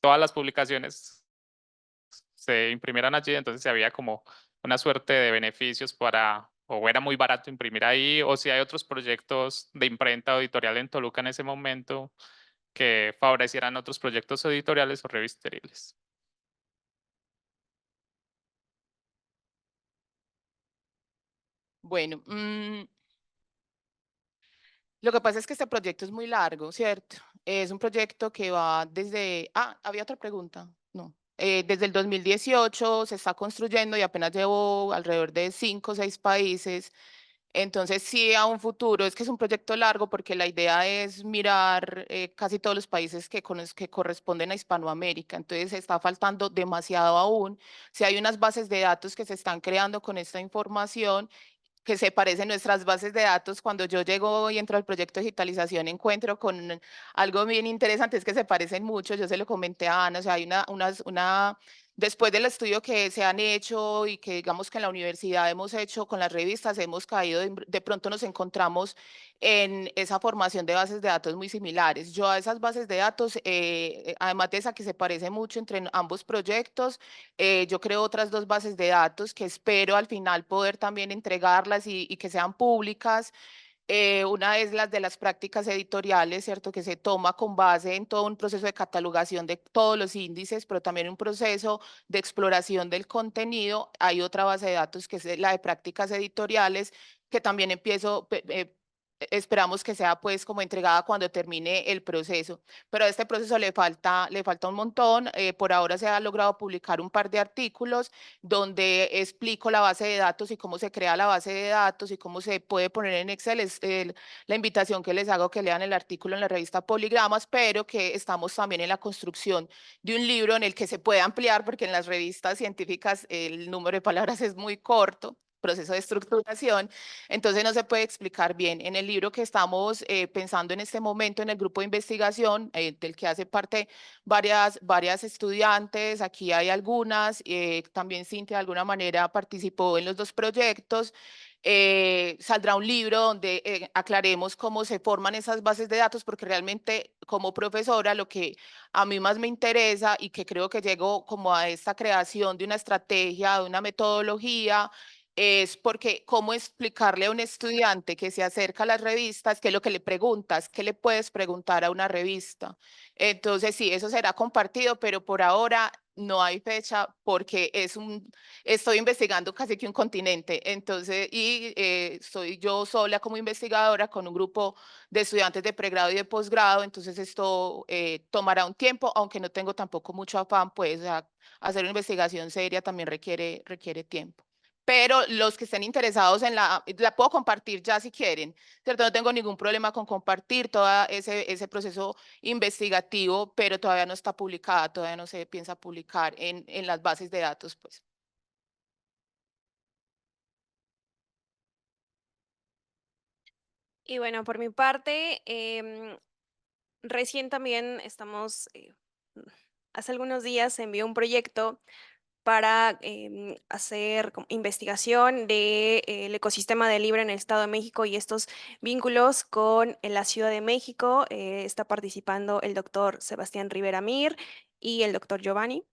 todas las publicaciones se imprimieran allí, entonces si había como una suerte de beneficios para, o era muy barato imprimir ahí, o si hay otros proyectos de imprenta o editorial en Toluca en ese momento que favorecieran otros proyectos editoriales o revisteriles. Bueno, lo que pasa es que este proyecto es muy largo, ¿cierto? Es un proyecto que va desde... Ah, había otra pregunta. No. Desde el 2018 se está construyendo y apenas llevo alrededor de 5 o 6 países. Entonces, sí, a un futuro, es que es un proyecto largo porque la idea es mirar casi todos los países que corresponden a Hispanoamérica. Entonces, está faltando demasiado aún. Si hay unas bases de datos que se están creando con esta información que se parecen nuestras bases de datos. Cuando yo llego y entro al proyecto de digitalización, encuentro con algo bien interesante, es que se parecen mucho. Yo se lo comenté a Ana, o sea, hay después del estudio que se han hecho y que digamos que en la universidad hemos hecho con las revistas, hemos caído, de pronto nos encontramos en esa formación de bases de datos muy similares. Yo a esas bases de datos, además de esa que se parece mucho entre ambos proyectos, yo creo otras 2 bases de datos que espero al final poder también entregarlas y que sean públicas. Una es las de las prácticas editoriales, ¿cierto? Que se toma con base en todo un proceso de catalogación de todos los índices, pero también un proceso de exploración del contenido. Hay otra base de datos que es la de prácticas editoriales, que también esperamos que sea pues como entregada cuando termine el proceso. Pero a este proceso le falta un montón. Por ahora se ha logrado publicar un par de artículos donde explico la base de datos y cómo se crea la base de datos y cómo se puede poner en Excel. Es la invitación que les hago que lean el artículo en la revista Poligramas, pero que estamos también en la construcción de un libro en el que se puede ampliar, porque en las revistas científicas el número de palabras es muy corto, proceso de estructuración, entonces no se puede explicar bien. En el libro que estamos pensando en este momento en el grupo de investigación, del que hace parte varias estudiantes, aquí hay algunas, también Cintia de alguna manera participó en los 2 proyectos. Saldrá un libro donde aclaremos cómo se forman esas bases de datos, porque realmente como profesora lo que a mí más me interesa y que creo que llego como a esta creación de una estrategia, de una metodología, es porque cómo explicarle a un estudiante que se acerca a las revistas, qué es lo que le preguntas, qué le puedes preguntar a una revista. Entonces, sí, eso será compartido, pero por ahora no hay fecha porque estoy investigando casi que un continente. Entonces, soy yo sola como investigadora con un grupo de estudiantes de pregrado y de posgrado. Entonces, esto tomará un tiempo, aunque no tengo tampoco mucho afán, pues hacer una investigación seria también requiere tiempo. Pero los que estén interesados la puedo compartir ya si quieren, ¿cierto? No tengo ningún problema con compartir todo ese proceso investigativo, pero todavía no está publicada, todavía no se piensa publicar en las bases de datos, pues. Y bueno, por mi parte, recién también estamos, hace algunos días se envió un proyecto para hacer investigación del ecosistema del libro en el Estado de México y estos vínculos con la Ciudad de México. Está participando el doctor Sebastián Rivera Mir y el doctor Giovanni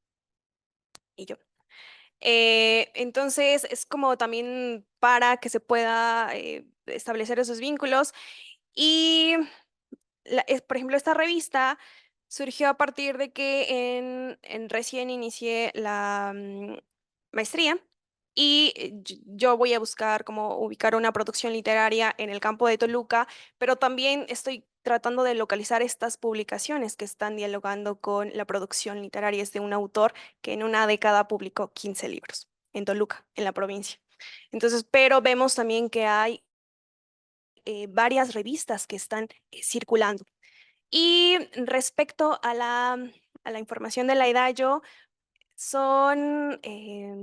y yo. Entonces, es como también para que se pueda establecer esos vínculos. Y, por ejemplo, esta revista surgió a partir de que recién inicié la maestría y yo voy a buscar cómo ubicar una producción literaria en el campo de Toluca, pero también estoy tratando de localizar estas publicaciones que están dialogando con la producción literaria. Es de un autor que en una década publicó 15 libros en Toluca, en la provincia. Entonces, pero vemos también que hay varias revistas que están circulando. Y respecto a la información de la EDAYO, son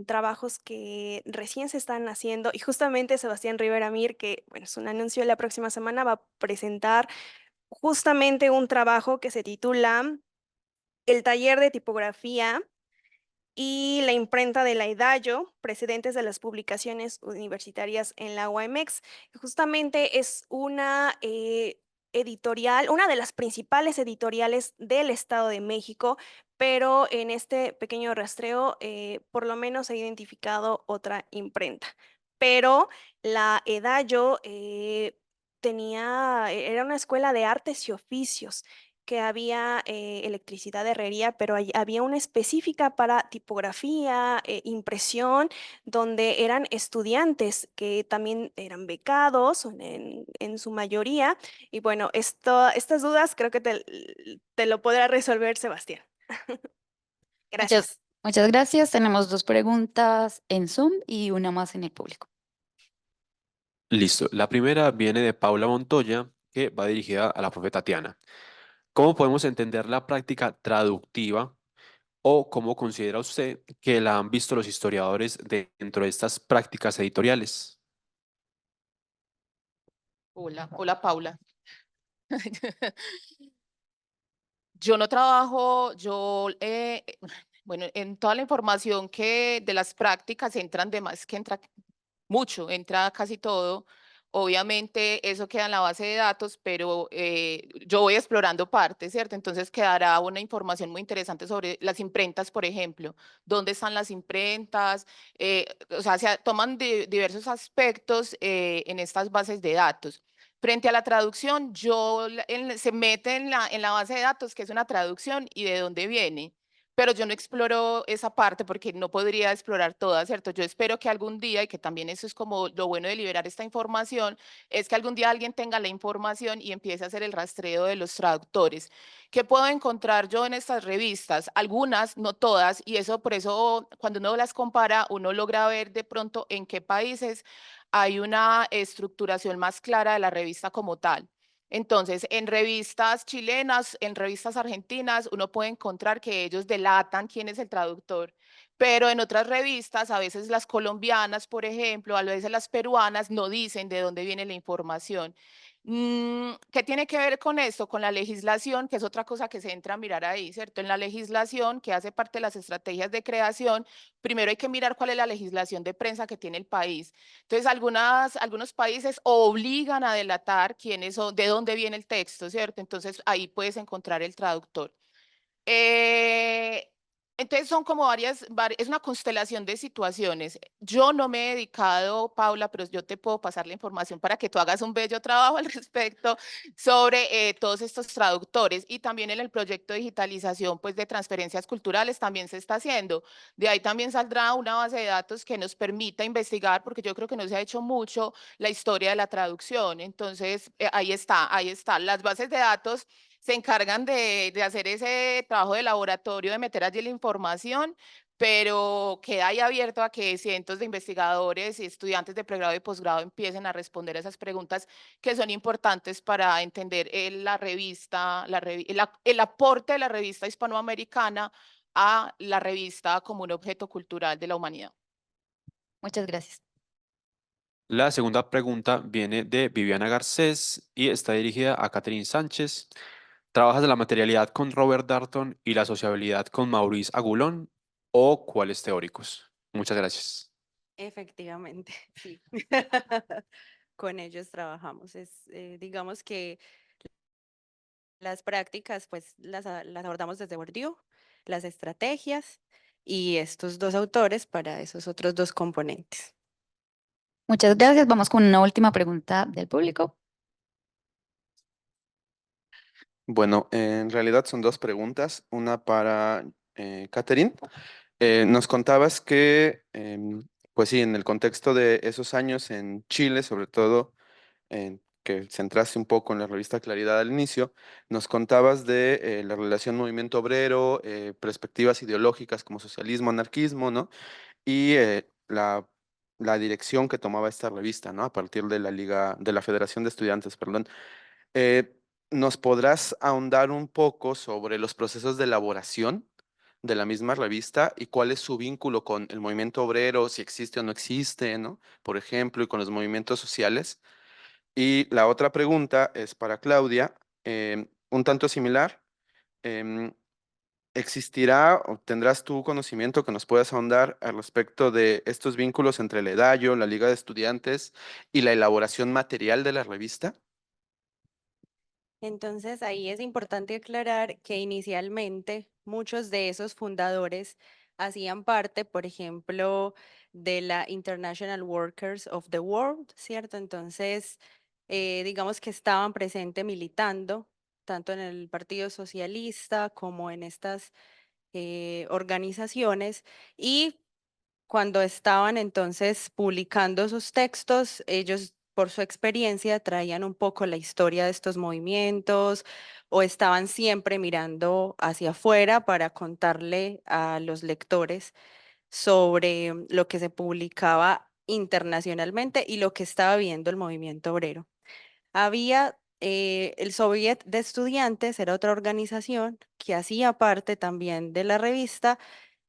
trabajos que recién se están haciendo y justamente Sebastián Rivera Mir, que bueno, es un anuncio de la próxima semana, va a presentar justamente un trabajo que se titula El taller de tipografía y la imprenta de la EDAYO, precedentes de las publicaciones universitarias en la UAMX. Justamente es una editorial, una de las principales editoriales del Estado de México, pero en este pequeño rastreo por lo menos se ha identificado otra imprenta. Pero la EDAYO era una escuela de artes y oficios que había electricidad de herrería, pero había una específica para tipografía, impresión, donde eran estudiantes que también eran becados en su mayoría. Y bueno, estas dudas creo que te lo podrá resolver Sebastián. Gracias. Muchas gracias. Tenemos 2 preguntas en Zoom y una más en el público. Listo. La primera viene de Paula Montoya, que va dirigida a la profe Tatiana. ¿Cómo podemos entender la práctica traductiva o cómo considera usted que la han visto los historiadores dentro de estas prácticas editoriales? Hola Paula. Yo no trabajo, bueno, en toda la información que de las prácticas entran de más, que entra mucho, entra casi todo. Obviamente eso queda en la base de datos, pero yo voy explorando partes, ¿cierto? Entonces quedará una información muy interesante sobre las imprentas, por ejemplo. ¿Dónde están las imprentas? O sea, se toman diversos aspectos en estas bases de datos. Frente a la traducción, se mete en la base de datos que es una traducción y de dónde viene, pero yo no exploro esa parte porque no podría explorar toda, ¿cierto? Yo espero que algún día, y que también eso es como lo bueno de liberar esta información, es que algún día alguien tenga la información y empiece a hacer el rastreo de los traductores. ¿Qué puedo encontrar yo en estas revistas? Algunas, no todas, y eso por eso cuando uno las compara, uno logra ver de pronto en qué países hay una estructuración más clara de la revista como tal. Entonces, en revistas chilenas, en revistas argentinas, uno puede encontrar que ellos delatan quién es el traductor, pero en otras revistas, a veces las colombianas, por ejemplo, a veces las peruanas, no dicen de dónde viene la información. ¿Qué tiene que ver con esto? Con la legislación, que es otra cosa que se entra a mirar ahí, ¿cierto? En la legislación, que hace parte de las estrategias de creación, primero hay que mirar cuál es la legislación de prensa que tiene el país. Entonces, algunos países obligan a delatar quiénes son, de dónde viene el texto, ¿cierto? Entonces, ahí puedes encontrar el traductor. Eh, entonces son como es una constelación de situaciones. Yo no me he dedicado, Paula, pero yo te puedo pasar la información para que tú hagas un bello trabajo al respecto sobre todos estos traductores, y también en el proyecto de digitalización pues de transferencias culturales también se está haciendo. De ahí también saldrá una base de datos que nos permita investigar, porque yo creo que no se ha hecho mucho la historia de la traducción. Entonces, ahí está, ahí está. Las bases de datos se encargan de hacer ese trabajo de laboratorio, de meter allí la información, pero queda ahí abierto a que cientos de investigadores y estudiantes de pregrado y posgrado empiecen a responder esas preguntas que son importantes para entender la revista, el aporte de la revista hispanoamericana a la revista como un objeto cultural de la humanidad. Muchas gracias. La segunda pregunta viene de Viviana Garcés y está dirigida a Catherine Sánchez. ¿Trabajas la materialidad con Robert Darnton y la sociabilidad con Maurice Agulón o cuáles teóricos? Muchas gracias. Efectivamente, sí. Con ellos trabajamos. Digamos que las prácticas, pues las abordamos desde Bourdieu, las estrategias y estos 2 autores para esos otros 2 componentes. Muchas gracias. Vamos con una última pregunta del público. Bueno, en realidad son 2 preguntas, una para Catherine. Nos contabas que, pues sí, en el contexto de esos años en Chile, sobre todo, que centraste un poco en la revista Claridad al inicio, nos contabas de la relación movimiento obrero, perspectivas ideológicas como socialismo, anarquismo, ¿no? Y la dirección que tomaba esta revista, ¿no? A partir de la Federación de Estudiantes, perdón. Eh, ¿Nos podrás ahondar un poco sobre los procesos de elaboración de la misma revista y cuál es su vínculo con el movimiento obrero, si existe o no existe, ¿no? Por ejemplo, y con los movimientos sociales? Y la otra pregunta es para Claudia, un tanto similar. em, ¿Existirá o tendrás tu conocimiento que nos puedas ahondar al respecto de estos vínculos entre el EDAYO, la Liga de Estudiantes y la elaboración material de la revista? Entonces, ahí es importante aclarar que inicialmente muchos de esos fundadores hacían parte, por ejemplo, de la International Workers of the World, ¿cierto? Entonces, digamos que estaban presentes militando tanto en el Partido Socialista como en estas organizaciones, y cuando estaban entonces publicando sus textos, ellos por su experiencia traían un poco la historia de estos movimientos o estaban siempre mirando hacia afuera para contarle a los lectores sobre lo que se publicaba internacionalmente y lo que estaba viendo el movimiento obrero. Había el Soviet de Estudiantes, era otra organización que hacía parte también de la revista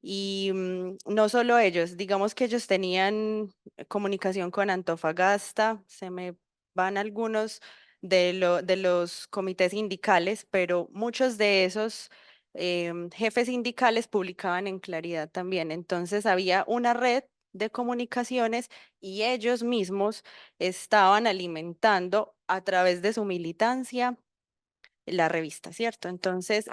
y no solo ellos, digamos que ellos tenían comunicación con Antofagasta, se me van algunos de los comités sindicales, pero muchos de esos jefes sindicales publicaban en Claridad también. Entonces había una red de comunicaciones y ellos mismos estaban alimentando a través de su militancia la revista, ¿cierto? Entonces,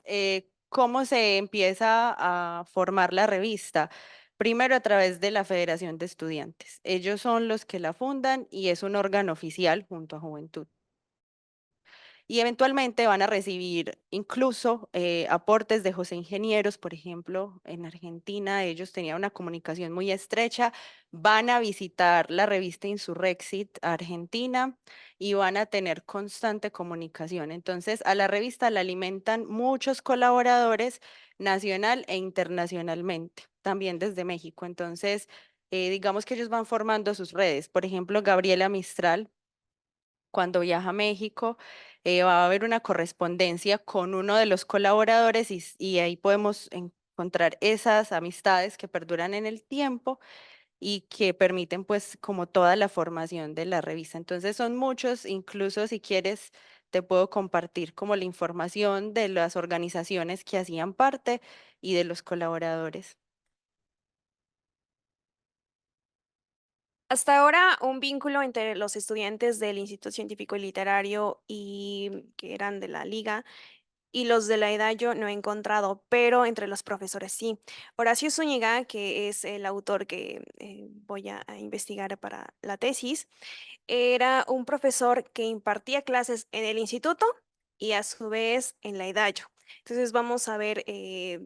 ¿cómo se empieza a formar la revista? Primero a través de la Federación de Estudiantes. Ellos son los que la fundan y es un órgano oficial junto a Juventud. Y eventualmente van a recibir incluso aportes de José Ingenieros, por ejemplo, en Argentina, ellos tenían una comunicación muy estrecha, van a visitar la revista Insurrexit a Argentina y van a tener constante comunicación. Entonces, a la revista la alimentan muchos colaboradores nacional e internacionalmente, también desde México. Entonces, digamos que ellos van formando sus redes. Por ejemplo, Gabriela Mistral cuando viaja a México, va a haber una correspondencia con uno de los colaboradores y ahí podemos encontrar esas amistades que perduran en el tiempo y que permiten pues como toda la formación de la revista. Entonces son muchos, incluso si quieres te puedo compartir como la información de las organizaciones que hacían parte y de los colaboradores. Hasta ahora, un vínculo entre los estudiantes del Instituto Científico y Literario y que eran de la Liga y los de la EDAYO no he encontrado, pero entre los profesores sí. Horacio Zúñiga, que es el autor que voy a investigar para la tesis, era un profesor que impartía clases en el instituto y a su vez en la EDAYO. Entonces vamos a ver que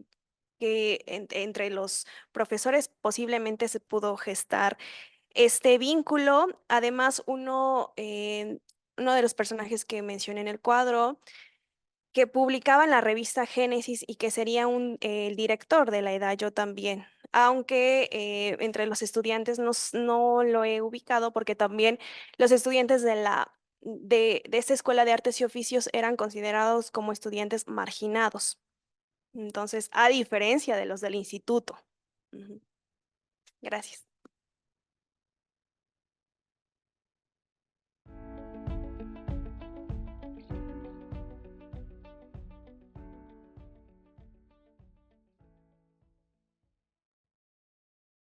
entre los profesores posiblemente se pudo gestar este vínculo. Además, uno de los personajes que mencioné en el cuadro, que publicaba en la revista Génesis y que sería el director de la EDAYO también, aunque entre los estudiantes no lo he ubicado porque también los estudiantes de esta escuela de artes y oficios eran considerados como estudiantes marginados. Entonces, a diferencia de los del instituto. Ujú. Gracias.